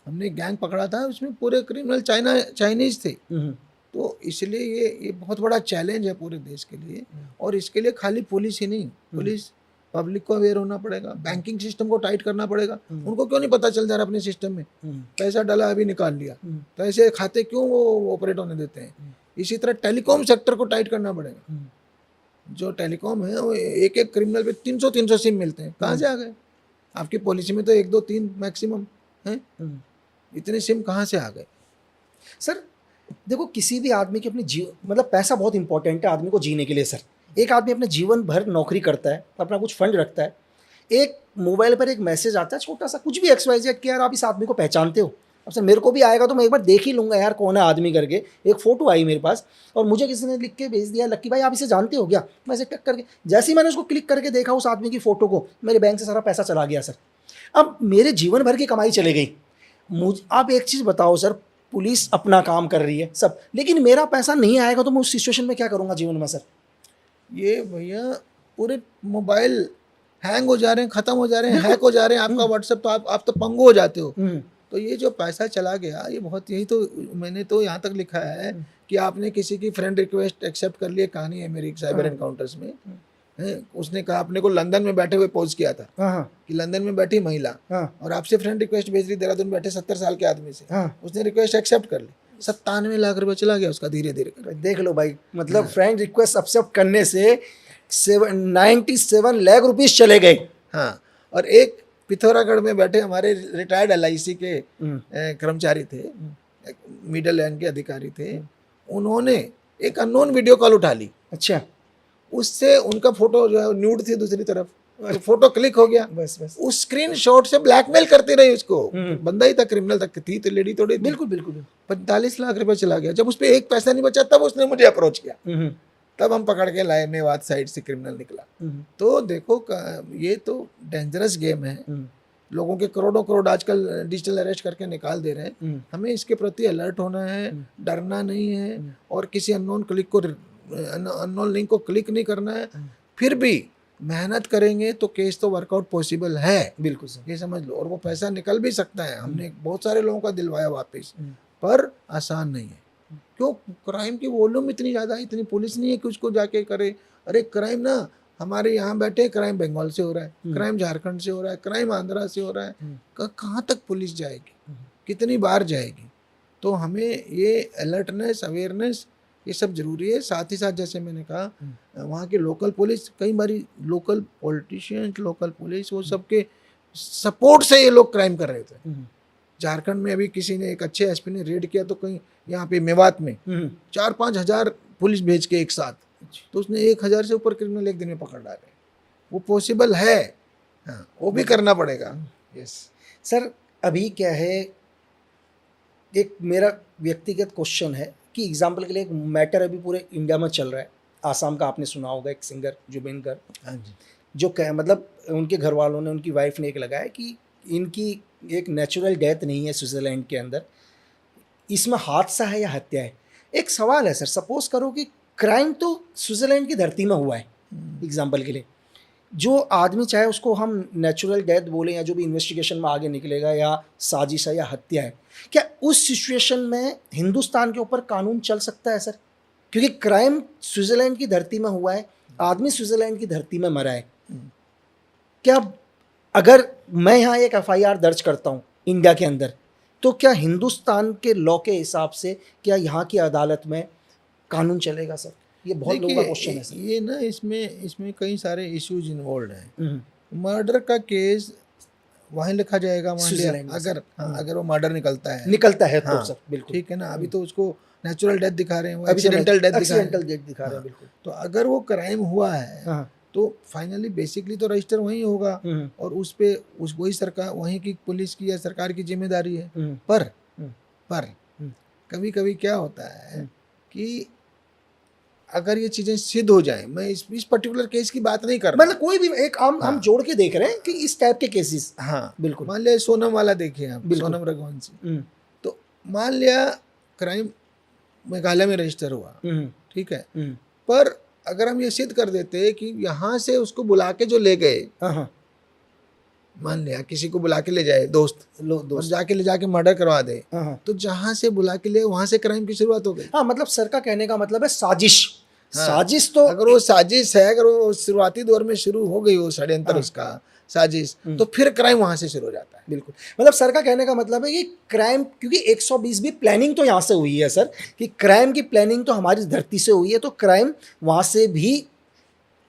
हमने गैंग पकड़ा था, उसमें पूरे क्रिमिनल चाइनीज थे। तो इसलिए ये बहुत बड़ा चैलेंज है पूरे देश के लिए। और इसके लिए खाली पुलिस ही नहीं, पुलिस पब्लिक को अवेयर होना पड़ेगा, बैंकिंग सिस्टम को टाइट करना पड़ेगा। उनको क्यों नहीं पता चल जा रहा अपने सिस्टम में, पैसा डाला अभी निकाल लिया, तो ऐसे खाते क्यों वो ऑपरेट होने देते हैं। इसी तरह टेलीकॉम सेक्टर को टाइट करना पड़ेगा। जो टेलीकॉम है, वो एक क्रिमिनल पे 300 सिम मिलते हैं, कहाँ से आ गए? आपकी पॉलिसी में तो 1 2 3 मैक्सिमम है, इतने सिम कहाँ से आ गए? सर देखो, किसी भी आदमी की अपनी मतलब पैसा बहुत इंपॉर्टेंट है आदमी को जीने के लिए सर। एक आदमी अपने जीवन भर नौकरी करता है, अपना कुछ फंड रखता है, एक मोबाइल पर एक मैसेज आता है छोटा सा, कुछ भी XYZ कि यार आप इस आदमी को पहचानते हो। अब सर मेरे को भी आएगा तो मैं एक बार देख ही लूंगा यार कौन है आदमी करके। एक फ़ोटो आई मेरे पास और मुझे किसी ने लिख के भेज दिया, लक्की भाई आप इसे जानते हो क्या? मैं इसे टक करके, जैसे ही मैंने उसको क्लिक करके देखा उस आदमी की फ़ोटो को, मेरे बैंक से सारा पैसा चला गया सर। अब मेरे जीवन भर की कमाई चली गई। आप एक चीज़ बताओ सर, पुलिस अपना काम कर रही है सब, लेकिन मेरा पैसा नहीं आएगा तो मैं उस सिचुएशन में क्या करूँगा जीवन में सर? ये भैया पूरे मोबाइल हैंग हो जा रहे हैं, ख़त्म हो जा रहे हैं, हैक हो जा रहे हैं, आपका व्हाट्सएप, तो आप तो पंगु हो जाते हो। तो ये जो पैसा चला गया, ये बहुत, यही तो मैंने तो यहाँ तक लिखा है कि आपने किसी की फ्रेंड रिक्वेस्ट एक्सेप्ट कर लिए, कहानी है मेरी साइबर एनकाउंटर्स में है। उसने कहा, अपने को लंदन में बैठे हुए पोस्ट किया था कि लंदन में बैठी महिला और आपसे फ्रेंड रिक्वेस्ट भेज रही, देहरादून बैठे 70 साल के आदमी से, उसने रिक्वेस्ट एक्सेप्ट कर ली, 97 लाख रुपए चला गया उसका धीरे धीरे। देख लो भाई, मतलब फ्रेंड रिक्वेस्ट एक्सेप्ट करने से 97 लाख रुपीस चले गए। हाँ, और एक पिथौरागढ़ में बैठे हमारे रिटायर्ड LIC के कर्मचारी थे, मिडिल रैंक के अधिकारी थे, उन्होंने एक अननोन वीडियो कॉल उठा ली। अच्छा, उससे उनका फोटो जो है न्यूड थी दूसरी तरफ, तो फोटो क्लिक हो गया, बस उस स्क्रीनशॉट से ब्लैकमेल करती रही उसको। बंदा ही था, क्रिमिनल तक थी, तो लेडी थोड़ी, बिल्कुल बिल्कुल। 45 लाख रुपए चला गया। जब उस पर एक पैसा नहीं बचा, तब उसने मुझे अप्रोच किया, तब हम पकड़ के लाए, मेवात साइड से क्रिमिनल निकला। तो देखो, ये तो डेंजरस गेम है। लोगों के करोड़ों करोड़ आजकल डिजिटल अरेस्ट करके निकाल दे रहे हैं। हमें इसके प्रति अलर्ट होना है, डरना नहीं है, और किसी अननोन लिंक को क्लिक नहीं करना है। फिर भी मेहनत करेंगे तो केस तो वर्कआउट पॉसिबल है, बिल्कुल सर, ये समझ लो। और वो पैसा निकल भी सकता है, हमने बहुत सारे लोगों का दिलवाया वापस, पर आसान नहीं है। क्यों? क्राइम की वॉल्यूम इतनी ज़्यादा है, इतनी पुलिस नहीं है कि उसको जाके करे। अरे क्राइम ना हमारे यहाँ बैठे क्राइम बंगाल से हो रहा है, क्राइम झारखंड से हो रहा है, क्राइम आंध्रा से हो रहा है, कहाँ तक पुलिस जाएगी, कितनी बार जाएगी? तो हमें ये अलर्टनेस, अवेयरनेस, ये सब जरूरी है। साथ ही साथ जैसे मैंने कहा, वहाँ के लोकल पुलिस, कई बारी लोकल पॉलिटिशियंस, लोकल पुलिस, वो सबके सपोर्ट से ये लोग क्राइम कर रहे थे। झारखंड में अभी किसी ने, एक अच्छे एसपी ने रेड किया तो कहीं यहाँ पे मेवात में 4-5 हजार पुलिस भेज के एक साथ, तो उसने 1,000 से ऊपर क्रिमिनल एक दिन में पकड़ डाले। वो पॉसिबल है, हाँ, वो भी करना पड़ेगा। यस सर, अभी क्या है, एक मेरा व्यक्तिगत क्वेश्चन है कि एग्जाम्पल के लिए एक मैटर अभी पूरे इंडिया में चल रहा है। आसाम का आपने सुना होगा, एक सिंगर जुबिन गर्ग, हाँ जी, जो मतलब उनके घर वालों ने, उनकी वाइफ ने एक लगाया कि इनकी एक नेचुरल डेथ नहीं है स्विट्ज़रलैंड के अंदर, इसमें हादसा है या हत्या है। एक सवाल है सर, सपोज करो कि क्राइम तो स्विट्ज़रलैंड की धरती में हुआ है, एग्जाम्पल के लिए, जो आदमी चाहे उसको हम नेचुरल डेथ बोले या जो भी इन्वेस्टिगेशन में आगे निकलेगा, या साजिश है या हत्या है, क्या उस सिचुएशन में हिंदुस्तान के ऊपर कानून चल सकता है सर? क्योंकि क्राइम स्विट्ज़रलैंड की धरती में हुआ है, आदमी स्विट्ज़रलैंड की धरती में मरा है। क्या अगर मैं यहाँ एक एफआईआर दर्ज करता हूँ इंडिया के अंदर, तो क्या हिंदुस्तान के लॉ के हिसाब से क्या यहाँ की अदालत में कानून चलेगा सर? ये बहुत लोगों का क्वेश्चन है सर। ये ना, इसमें कई सारे इश्यूज इन्वॉल्व हैं। मर्डर का केस वहीं लिखा जाएगा, मान लिया अगर, हाँ, अगर वो मर्डर निकलता है तो हाँ, सर बिल्कुल ठीक है ना। अभी तो उसको नेचुरल डेथ दिखा रहे हैं, वो एक्सीडेंटल डेथ दिखा रहे हैं, बिल्कुल। तो अगर वो क्राइम हुआ है तो फाइनली बेसिकली तो रजिस्टर वहीं होगा, और उस पे वही सरकार, वहीं की पुलिस की या सरकार की जिम्मेदारी है। पर कभी कभी क्या होता है कि अगर ये चीजें सिद्ध हो जाए, मैं इस पर्टिकुलर केस की बात नहीं कर रहा, मतलब कोई भी एक हम जोड़ के देख रहे हैं कि इस टाइप के केसेस, हाँ बिल्कुल। मान लिया सोनम वाला देखिए आप, सोनम रघुवंशी, तो मान लिया क्राइम मेघालय में रजिस्टर हुआ, ठीक है, पर अगर हम ये सिद्ध कर देते कि यहाँ से उसको बुला के जो ले गए, मान लिया किसी को बुला के ले जाए दोस्त और जाके ले जाके मर्डर करवा दे, तो जहाँ से बुला के ले वहां से क्राइम की शुरुआत हो गई। हाँ, मतलब सर का कहने का मतलब है साजिश। हाँ, साजिश तो अगर वो साजिश है, अगर वो शुरुआती दौर में शुरू हो गई वो षड्यंत्र, उसका साजिश, तो फिर क्राइम वहां से शुरू हो जाता है। बिल्कुल, मतलब सर का कहने का मतलब है कि क्राइम, क्योंकि 120 भी प्लानिंग तो यहाँ से हुई है सर, कि क्राइम की प्लानिंग तो हमारी धरती से हुई है, तो क्राइम वहां से भी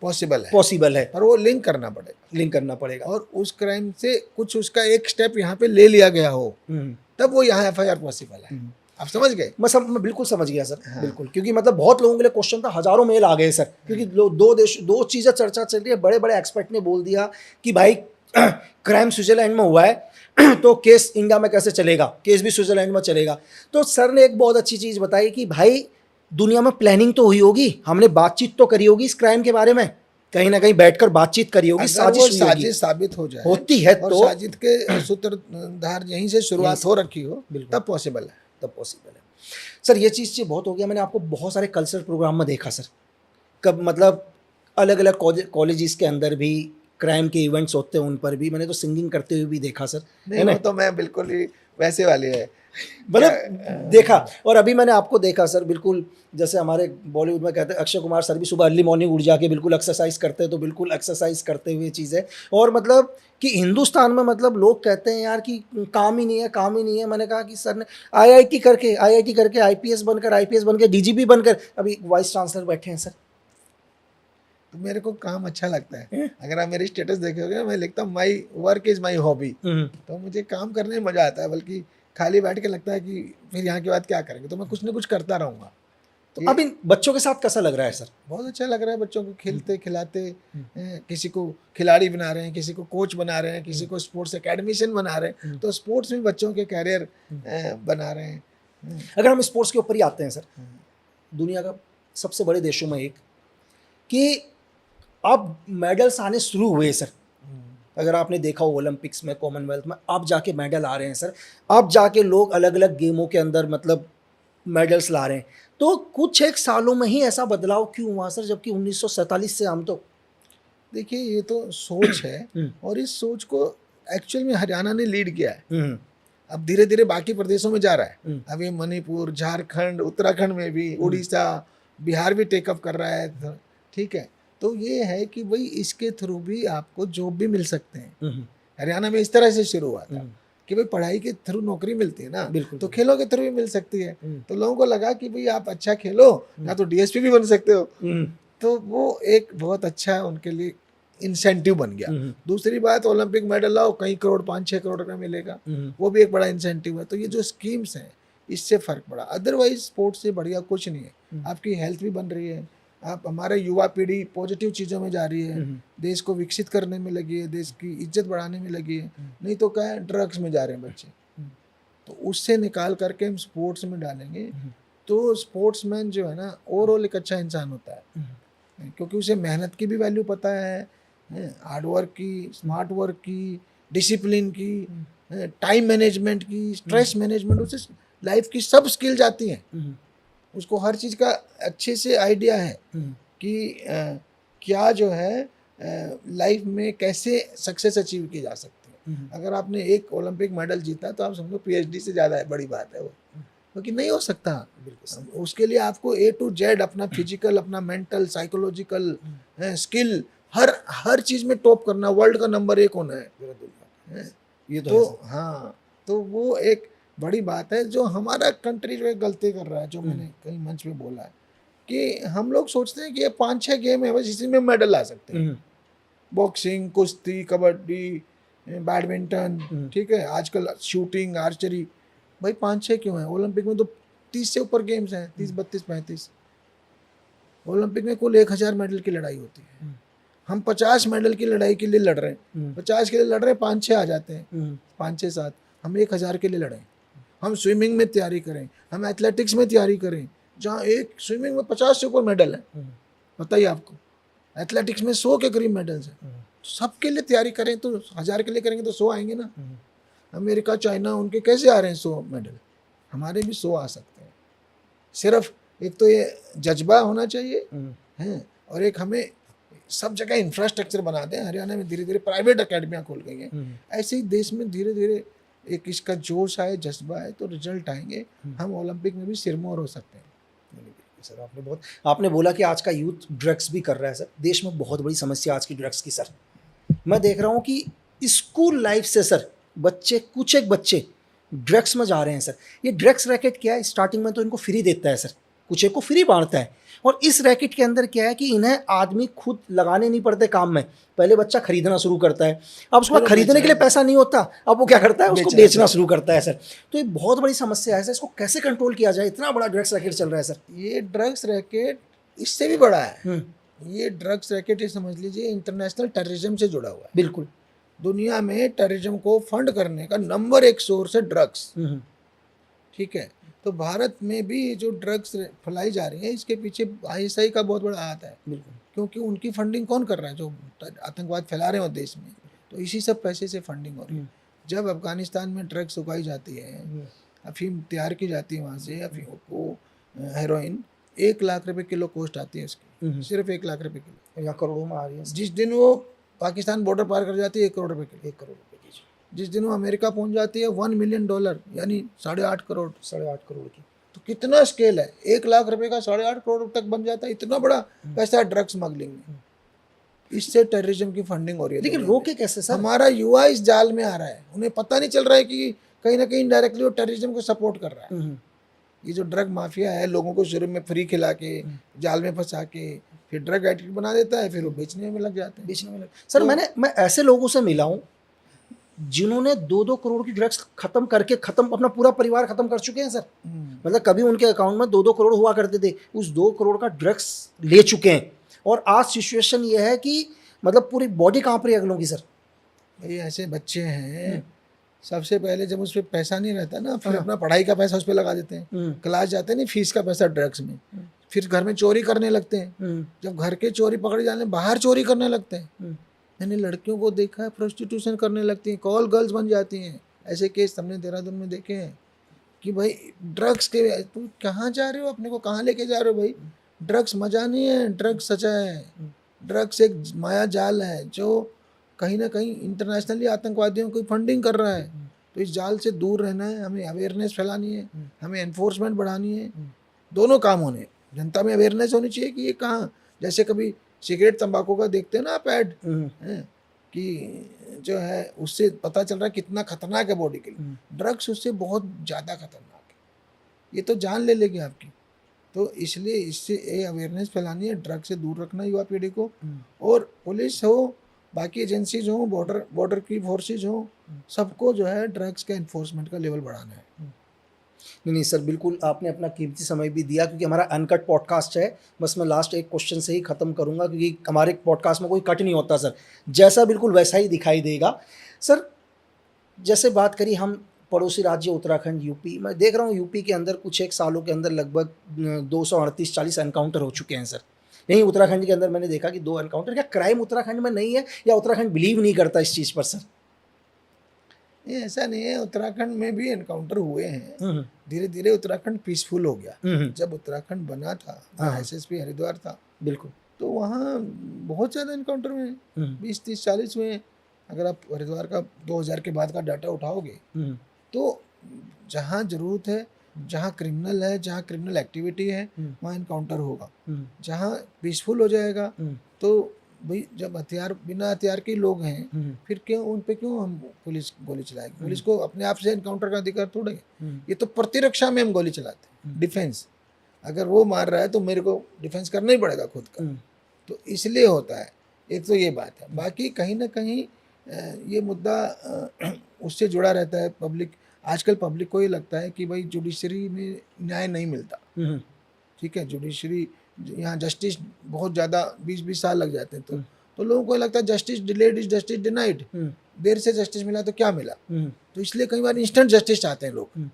पॉसिबल है, पर वो लिंक करना पड़ेगा, और उस क्राइम से कुछ उसका एक स्टेप यहाँ पे ले लिया गया हो, तब वो यहाँ एफआईआर पॉसिबल है। आप समझ गए? मैं बिल्कुल समझ गया सर। हाँ। बिल्कुल, क्योंकि मतलब बहुत लोगों के लिए क्वेश्चन था, हजारों मेल आ गए सर, क्योंकि दो चीज़ें चर्चा चल रही है। बड़े बड़े एक्सपर्ट ने बोल दिया कि भाई क्राइम स्विट्जरलैंड में हुआ है तो केस इंडिया में कैसे चलेगा, केस भी स्विट्जरलैंड में चलेगा। तो सर ने एक बहुत अच्छी चीज़ बताई कि भाई दुनिया में प्लानिंग तो हुई होगी, हमने बातचीत तो करी होगी इस क्राइम के बारे में, कहीं ना कहीं बैठकर बातचीत करी होगी, साजिश साबित हो जाए, होती है, और तो साजिद के सूत्रधार यहीं से शुरुआत हो रखी हो, तब पॉसिबल है। सर ये चीज़ बहुत हो गया। मैंने आपको बहुत सारे कल्चरल प्रोग्राम में देखा सर, कब मतलब अलग अलग कॉलेजेस के अंदर भी क्राइम के इवेंट्स होते हैं, उन पर भी मैंने तो सिंगिंग करते हुए भी देखा सर। नहीं, तो मैं बिल्कुल ही वैसे वाली है, मतलब देखा। और अभी मैंने आपको देखा सर, बिल्कुल जैसे हमारे बॉलीवुड में कहते हैं अक्षय कुमार सर भी सुबह अर्ली मॉर्निंग उठ जाके बिल्कुल एक्सरसाइज करते हैं, तो बिल्कुल एक्सरसाइज करते हुए चीज़ है। और मतलब कि हिंदुस्तान में मतलब लोग कहते हैं यार कि काम ही नहीं है। मैंने कहा कि सर ने आईआईटी करके आईपीएस बनकर डीजीपी बनकर अभी वाइस चांसलर बैठे हैं सर। तो मेरे को काम अच्छा लगता है। अगर आप मेरी स्टेटस देखोगे, मैं लिखता हूँ my work is my hobby, तो मुझे काम करने में मजा आता है, बल्कि खाली बैठ के लगता है कि फिर यहाँ के बाद क्या करेंगे, तो मैं कुछ ना कुछ करता रहूँगा। तो अब इन बच्चों के साथ कैसा लग रहा है सर? बहुत अच्छा लग रहा है, बच्चों को खेलते खिलाते, किसी को खिलाड़ी बना रहे हैं, किसी को कोच बना रहे हैं, किसी को स्पोर्ट्स एकेडमिशियन बना रहे हैं, तो स्पोर्ट्स में बच्चों के कैरियर बना रहे हैं। अगर हम स्पोर्ट्स के ऊपर ही आते हैं सर, दुनिया का सबसे बड़े देशों में एक, कि अब मेडल्स आने शुरू हुए सर। अगर आपने देखा हो ओलंपिक्स में, कॉमनवेल्थ में, अब जाके मेडल आ रहे हैं सर, अब जाके लोग अलग अलग गेमों के अंदर मतलब मेडल्स ला रहे हैं। तो कुछ एक सालों में ही ऐसा बदलाव क्यों हुआ सर, जबकि 1947 से हम तो, देखिए ये तो सोच है, और इस सोच को एक्चुअल में हरियाणा ने लीड किया है। अब धीरे धीरे बाकी प्रदेशों में जा रहा है। अभी मणिपुर, झारखंड, उत्तराखंड में भी, उड़ीसा, बिहार भी टेकअप कर रहा है, ठीक है। तो ये है कि भाई इसके थ्रू भी आपको जॉब भी मिल सकते हैं। हरियाणा में इस तरह से शुरू हुआ था कि भाई पढ़ाई के थ्रू नौकरी मिलती है ना, बिल्कुल, तो खेलों के थ्रू भी मिल सकती है। तो लोगों को लगा कि भाई आप अच्छा खेलो या तो डीएसपी भी बन सकते हो, तो वो एक बहुत अच्छा उनके लिए इंसेंटिव बन गया। दूसरी बात, ओलंपिक मेडल लाओ, कई करोड़ 5-6 करोड़ रुपया मिलेगा, वो भी एक बड़ा इंसेंटिव है। तो ये जो स्कीम्स हैं इससे फर्क पड़ा, अदरवाइज स्पोर्ट्स से बढ़िया कुछ नहीं है। आपकी हेल्थ भी बन रही है, आप हमारे युवा पीढ़ी पॉजिटिव चीज़ों में जा रही है, देश को विकसित करने में लगी है, देश की इज्जत बढ़ाने में लगी है। नहीं तो क्या है, ड्रग्स में जा रहे हैं बच्चे। तो उससे निकाल करके हम स्पोर्ट्स में डालेंगे तो स्पोर्ट्समैन जो है ना ओवरऑल एक अच्छा इंसान होता है, क्योंकि उसे मेहनत की भी वैल्यू पता है, हार्ड वर्क की, स्मार्ट वर्क की, डिसिप्लिन की, टाइम मैनेजमेंट की, स्ट्रेस मैनेजमेंट, उसे लाइफ की सब स्किल्स आती हैं। उसको हर चीज़ का अच्छे से आइडिया है कि क्या जो है लाइफ में कैसे सक्सेस अचीव की जा सकती है। अगर आपने एक ओलंपिक मेडल जीता तो आप समझो पीएचडी से ज़्यादा है, बड़ी बात है वो, क्योंकि नहीं हो सकता। उसके लिए आपको A to Z अपना फिजिकल, अपना मेंटल, साइकोलॉजिकल स्किल, हर चीज़ में टॉप करना, वर्ल्ड का नंबर 1 होना है। ये तो हाँ, तो वो एक बड़ी बात है। जो हमारा कंट्री जो है गलती कर रहा है, जो मैंने कई मंच पे बोला है कि हम लोग सोचते हैं कि ये 5-6 गेम है बस, इसी में मेडल ला सकते हैं। बॉक्सिंग, कुश्ती, कबड्डी, बैडमिंटन, ठीक है, आजकल शूटिंग, आर्चरी, भाई 5-6 क्यों है? ओलंपिक में तो 30 से ऊपर गेम्स हैं, 30, 32, 35। ओलंपिक में कुल 1000 मेडल की लड़ाई होती है। हम 50 मेडल की लड़ाई के लिए लड़ रहे हैं, 50 के लिए लड़ रहे हैं, 5-6 आ जाते हैं, 5-6, 7। हम 1000 के लिए लड़ें, हम स्विमिंग में तैयारी करें, हम एथलेटिक्स में तैयारी करें, जहाँ एक स्विमिंग में 50 से ऊपर मेडल है, बताइए आपको। एथलेटिक्स में 100 के करीब मेडल्स हैं। तो सबके लिए तैयारी करें तो 1000 के लिए करेंगे तो 100 आएंगे ना। अमेरिका, चाइना, उनके कैसे आ रहे हैं 100 मेडल, हमारे भी 100 आ सकते हैं। सिर्फ एक तो ये जज्बा होना चाहिए हैं, और एक हमें सब जगह इंफ्रास्ट्रक्चर बना दें। हरियाणा में धीरे धीरे प्राइवेट अकेडमियाँ खुल गई हैं, ऐसे ही देश में धीरे धीरे एक इसका जोश आए, जज्बा है, तो रिजल्ट आएंगे, हम ओलंपिक में भी सिरमौर हो सकते हैं। सर आपने बोला कि आज का यूथ ड्रग्स भी कर रहा है सर। देश में बहुत बड़ी समस्या आज की ड्रग्स की सर। मैं देख रहा हूँ कि स्कूल लाइफ से सर कुछ एक बच्चे ड्रग्स में जा रहे हैं सर। ये ड्रग्स रैकेट क्या है? स्टार्टिंग में तो इनको फ्री देता है सर, कुछ एक को फ्री बांटता है, और इस रैकेट के अंदर क्या है कि इन्हें आदमी खुद लगाने नहीं पड़ते काम में। पहले बच्चा खरीदना शुरू करता है, अब उसको खरीदने के लिए पैसा नहीं होता, अब वो क्या करता है, उसको बेचना शुरू करता है सर। तो ये बहुत बड़ी समस्या है सर, इसको कैसे कंट्रोल किया जाए? इतना बड़ा ड्रग्स रैकेट चल रहा है सर। ये ड्रग्स रैकेट इससे भी बड़ा है। ये ड्रग्स रैकेट, ये समझ लीजिए इंटरनेशनल टेररिज्म से जुड़ा हुआ है। बिल्कुल, दुनिया में टेररिज्म को फंड करने का नंबर 1 सोर्स है ड्रग्स। ठीक है, तो भारत में भी जो ड्रग्स फैलाई जा रही है, इसके पीछे आईएसआई का बहुत बड़ा हाथ है। क्योंकि उनकी फंडिंग कौन कर रहा है? जो आतंकवाद फैला रहे हो देश में, तो इसी सब पैसे से फंडिंग हो रही है। जब अफगानिस्तान में ड्रग्स उगाई जाती है, अफीम तैयार की जाती है वहाँ से, अफीम को हेरोइन 1 लाख रुपए किलो कॉस्ट आती है इसकी, सिर्फ 1 लाख रुपए किलो, या करोड़ों में आ रही है। जिस दिन वो पाकिस्तान बॉर्डर पार कर जाती है 1 करोड़ रुपए किलो, 1 करोड़ रुपए की। जिस दिन वो अमेरिका पहुंच जाती है $1 मिलियन, यानी 8.5 करोड़, 8.5 करोड़ की। तो कितना स्केल है? 1 लाख रुपए का 8.5 करोड़ तक बन जाता है, इतना बड़ा पैसा है ड्रग्स स्मगलिंग में। इससे टेररिज्म की फंडिंग हो रही है। लेकिन रोके कैसे सर? हमारा युवा इस जाल में आ रहा है, उन्हें पता नहीं चल रहा है कि कहीं ना कहीं इनडायरेक्टली वो टेररिज्म को सपोर्ट कर रहा है। ये जो ड्रग माफिया है, लोगों को शुरू में फ्री खिला के, जाल में फंसा के, फिर ड्रग एडिक्ट बना देता है, फिर वो बेचने में लग जाते हैं। सर मैं ऐसे लोगों से मिला हूँ जिन्होंने 2-2 करोड़ की ड्रग्स खत्म अपना पूरा परिवार खत्म कर चुके हैं सर। मतलब कभी उनके अकाउंट में 2-2 करोड़ हुआ करते थे, उस 2 करोड़ का ड्रग्स ले चुके हैं, और आज सिचुएशन ये है कि मतलब पूरी बॉडी कांप रही है अगलों की सर। भाई ऐसे बच्चे हैं, सबसे पहले जब उस पर पैसा नहीं रहता ना, फिर अपना पढ़ाई का पैसा उस पर लगा देते हैं, क्लास जाते हैं नहीं, फीस का पैसा ड्रग्स में, फिर घर में चोरी करने लगते हैं। जब घर के चोरी पकड़े जाने, बाहर चोरी करने लगते हैं। मैंने लड़कियों को देखा है प्रोस्टिट्यूशन करने लगती हैं, कॉल गर्ल्स बन जाती हैं। ऐसे केस हमने देहरादून में देखे हैं कि भाई ड्रग्स के, तुम कहाँ जा रहे हो, अपने को कहाँ लेके जा रहे हो भाई? ड्रग्स मजा नहीं है, ड्रग्स सचा है। ड्रग्स एक माया जाल है जो कहीं ना कहीं इंटरनेशनली आतंकवादियों की फंडिंग कर रहा है। तो इस जाल से दूर रहना है, हमें अवेयरनेस फैलानी है, हमें एनफोर्समेंट बढ़ानी है, दोनों काम होने। जनता में अवेयरनेस होनी चाहिए कि ये कहाँ, जैसे कभी सिगरेट तंबाकू का देखते हो ना आप ऐड, कि जो है उससे पता चल रहा है कितना खतरनाक है बॉडी के लिए। ड्रग्स उससे बहुत ज़्यादा खतरनाक है, ये तो जान ले लेगी आपकी। तो इसलिए इससे ये अवेयरनेस फैलानी है, ड्रग से दूर रखना युवा पीढ़ी को। और पुलिस हो, बाकी एजेंसीज हो, बॉर्डर की फोर्सेज हो, सबको जो है ड्रग्स के एनफोर्समेंट का लेवल बढ़ाना है। नहीं सर, बिल्कुल आपने अपना कीमती समय भी दिया, क्योंकि हमारा अनकट पॉडकास्ट है। बस मैं लास्ट एक क्वेश्चन से ही ख़त्म करूंगा, क्योंकि हमारे पॉडकास्ट में कोई कट नहीं होता सर, जैसा बिल्कुल वैसा ही दिखाई देगा। सर जैसे बात करी हम पड़ोसी राज्य उत्तराखंड, यूपी, मैं देख रहा हूँ यूपी के अंदर कुछ एक सालों के अंदर लगभग 238-40 एनकाउंटर हो चुके हैं सर। यहीं उत्तराखंड के अंदर मैंने देखा कि 2 एनकाउंटर। क्या क्राइम उत्तराखंड में नहीं है, या उत्तराखंड बिलीव नहीं करता इस चीज़ पर सर? ये ऐसा नहीं है, उत्तराखंड में भी एनकाउंटर हुए हैं। धीरे धीरे उत्तराखंड पीसफुल हो गया। जब उत्तराखंड बना था, एसएसपी हरिद्वार था, बिल्कुल, तो वहाँ बहुत ज़्यादा एनकाउंटर हुए हैं, 20, 30, 40 हुए हैं। अगर आप हरिद्वार का 2000 के बाद का डाटा उठाओगे, तो जहाँ ज़रूरत है, जहाँ क्रिमिनल है, जहाँ क्रिमिनल एक्टिविटी है, वहाँ एनकाउंटर होगा। जहाँ पीसफुल हो जाएगा, तो भाई जब हथियार, बिना हथियार के लोग हैं, फिर क्यों उन पे क्यों हम पुलिस गोली चलाएगी? पुलिस को अपने आप से एनकाउंटर का अधिकार थोड़ा है। ये तो प्रतिरक्षा में हम गोली चलाते हैं, डिफेंस। अगर वो मार रहा है तो मेरे को डिफेंस करना ही पड़ेगा खुद का। तो इसलिए होता है। एक तो ये बात है। बाकी कहीं ना कहीं ये मुद्दा उससे जुड़ा रहता है। पब्लिक, आजकल पब्लिक को ये लगता है कि भाई जुडिशरी में न्याय नहीं मिलता। ठीक है, जुडिशरी, यहाँ जस्टिस बहुत ज़्यादा 20-20 साल लग जाते हैं। तो लोगों को लगता है justice delayed is justice denied. देर से जस्टिस मिला तो क्या मिला। तो इसलिए कई बार इंस्टेंट जस्टिस चाहते हैं लोग।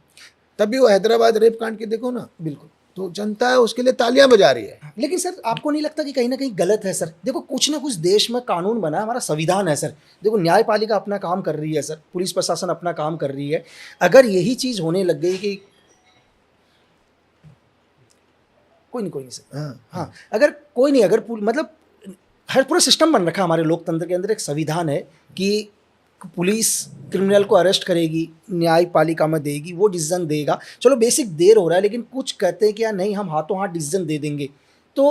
तभी वो हैदराबाद रेप कांड के देखो ना, बिल्कुल, तो जनता है उसके लिए तालियां बजा रही है। लेकिन सर आपको नहीं लगता कि कहीं ना कहीं गलत है सर? देखो कुछ ना कुछ देश में कानून बना है, हमारा संविधान है सर। देखो न्यायपालिका अपना काम कर रही है सर, पुलिस प्रशासन अपना काम कर रही है। अगर यही चीज़ होने लग गई कि कोई नहीं सर, हाँ, अगर कोई नहीं, अगर मतलब हर पूरा सिस्टम बन रखा है हमारे लोकतंत्र के अंदर, एक संविधान है कि पुलिस क्रिमिनल को अरेस्ट करेगी, न्यायपालिका में देगी, वो डिसीजन देगा। चलो बेसिक देर हो रहा है, लेकिन कुछ कहते हैं कि यार नहीं, हम हाथों हाथ डिसीजन दे देंगे। तो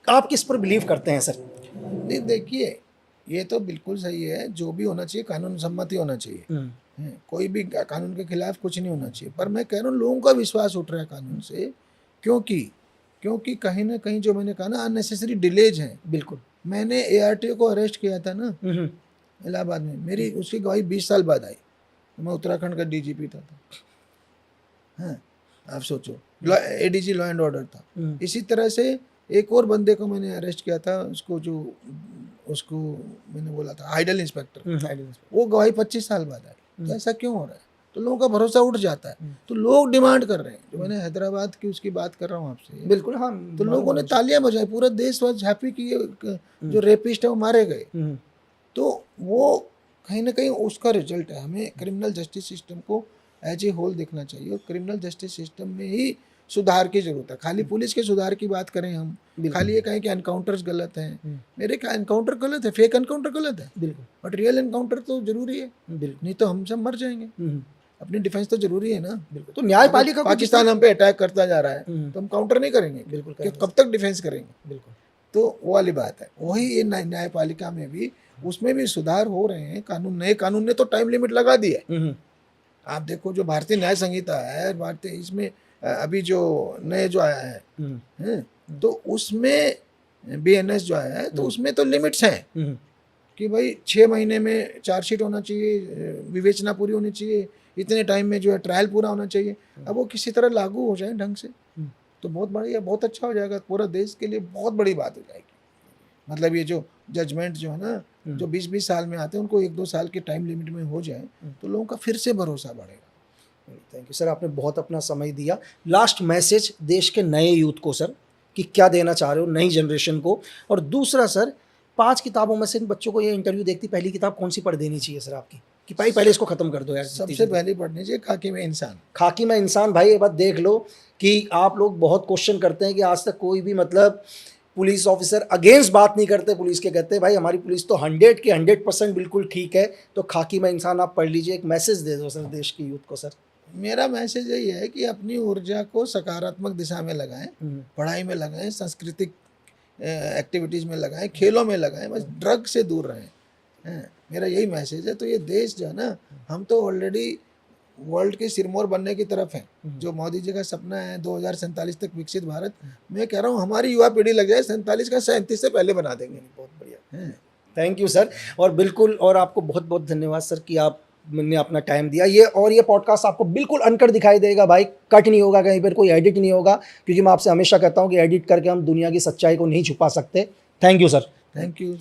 आप किस पर बिलीव करते हैं सर? नहीं, देखिए, ये तो बिल्कुल सही है, जो भी होना चाहिए कानून सम्मति होना चाहिए। कोई भी कानून के खिलाफ कुछ नहीं होना चाहिए। पर मैं कह रहा हूँ लोगों का विश्वास उठ रहा है कानून से, क्योंकि कहीं ना कहीं जो मैंने कहा ना, अननेसेसरी डिलेज हैं। बिल्कुल, मैंने एआरटीओ को अरेस्ट किया था ना इलाहाबाद में, मेरी उसकी गवाही 20 साल बाद आई। मैं उत्तराखंड का डीजीपी था। हाँ, आप सोचो, एडीजी लॉ एंड ऑर्डर था। इसी तरह से एक और बंदे को मैंने अरेस्ट किया था, उसको मैंने बोला था आइडल इंस्पेक्टर, वो गवाही 25 साल बाद आई। तो ऐसा क्यों हो रहा है? तो लोगों का भरोसा उठ जाता है। तो लोग डिमांड कर रहे हैं। जो मैंने हैदराबाद की उसकी बात कर रहा हूँ आपसे, बिल्कुल, हाँ, तो लोगों ने तालियां बजाई, पूरा देश वाज हैप्पी कि ये जो रेपिस्ट है वो मारे गए। तो वो कहीं ना कहीं उसका रिजल्ट है। हमें क्रिमिनल जस्टिस सिस्टम को एज ए होल देखना चाहिए, और क्रिमिनल जस्टिस सिस्टम में ही सुधार की जरूरत है। खाली पुलिस के सुधार की बात करें हम, खाली ये कहें कि एनकाउंटर्स गलत हैं, मेरे क्या एनकाउंटर गलत है, फेक एनकाउंटर गलत है, बिल्कुल, बट रियल एनकाउंटर तो जरूरी है। बिल्कुल, नहीं तो हम सब मर जाएंगे। अपनी डिफेंस तो जरूरी है ना। बिल्कुल, तो न्यायपालिका, पाकिस्तान हम पे अटैक करता जा रहा है तो हम काउंटर नहीं करेंगे। बिल्कुल, कब तक डिफेंस करेंगे? बिल्कुल, तो वो वाली बात है। वही ये न्यायपालिका में भी, उसमें भी सुधार हो रहे हैं। नए कानून ने तो टाइम लिमिट लगा दी है। आप देखो, जो भारतीय न्याय संहिता है, भारतीय, इसमें अभी जो नए जो आया है, तो उसमें बीएनएस जो आया है, तो उसमें तो लिमिट्स हैं कि भाई 6 महीने में चार्जशीट होना चाहिए, विवेचना पूरी होनी चाहिए, इतने टाइम में जो है ट्रायल पूरा होना चाहिए। अब वो किसी तरह लागू हो जाए ढंग से तो बहुत बढ़िया, बहुत अच्छा हो जाएगा। पूरा देश के लिए बहुत बड़ी बात हो जाएगी। मतलब ये जो जजमेंट जो है ना, जो 20-20 साल में आते हैं, उनको 1-2 साल के टाइम लिमिट में हो जाए तो लोगों का फिर से भरोसा बढ़ेगा। थैंक यू सर, आपने बहुत अपना समय दिया। लास्ट मैसेज देश के नए यूथ को सर, कि क्या देना चाह रहे हो नई जनरेशन को? और दूसरा सर, 5 किताबों में से इन बच्चों को ये इंटरव्यू देखती पहली किताब कौन सी पढ़ देनी चाहिए सर आपकी, कि भाई पहले इसको खत्म कर दो यार? सबसे पहले पढ़नी चाहिए खाकी में इंसान। खाकी में इंसान। भाई ये बात देख लो कि आप लोग बहुत क्वेश्चन करते हैं कि आज तक कोई भी मतलब पुलिस ऑफिसर अगेंस्ट बात नहीं करते पुलिस के, कहते हैं भाई हमारी पुलिस तो 100 के 100% बिल्कुल ठीक है। तो खाकी में इंसान आप पढ़ लीजिए, एक मैसेज दे दो सर देश के यूथ को। सर मेरा मैसेज यही है कि अपनी ऊर्जा को सकारात्मक दिशा में लगाएं, पढ़ाई में लगाएं, सांस्कृतिक एक्टिविटीज़ में लगाएं, खेलों में लगाएं, बस ड्रग से दूर रहें। हैं, मेरा यही मैसेज है। तो ये देश जो है ना, हम तो ऑलरेडी वर्ल्ड के सिरमौर बनने की तरफ है। जो मोदी जी का सपना है 2047 तक विकसित भारत, मैं कह रहा हूँ हमारी युवा पीढ़ी लग जाए 47 का 37 से पहले बना देंगे। बहुत बढ़िया, थैंक यू सर। और बिल्कुल, और आपको बहुत बहुत धन्यवाद सर कि आपने अपना टाइम दिया। ये पॉडकास्ट आपको बिल्कुल अनकट दिखाई देगा भाई, कट नहीं होगा, कहीं पर कोई एडिट नहीं होगा, क्योंकि मैं आपसे हमेशा कहता हूँ कि एडिट करके हम दुनिया की सच्चाई को नहीं छुपा सकते। Thank you sir. Thank you.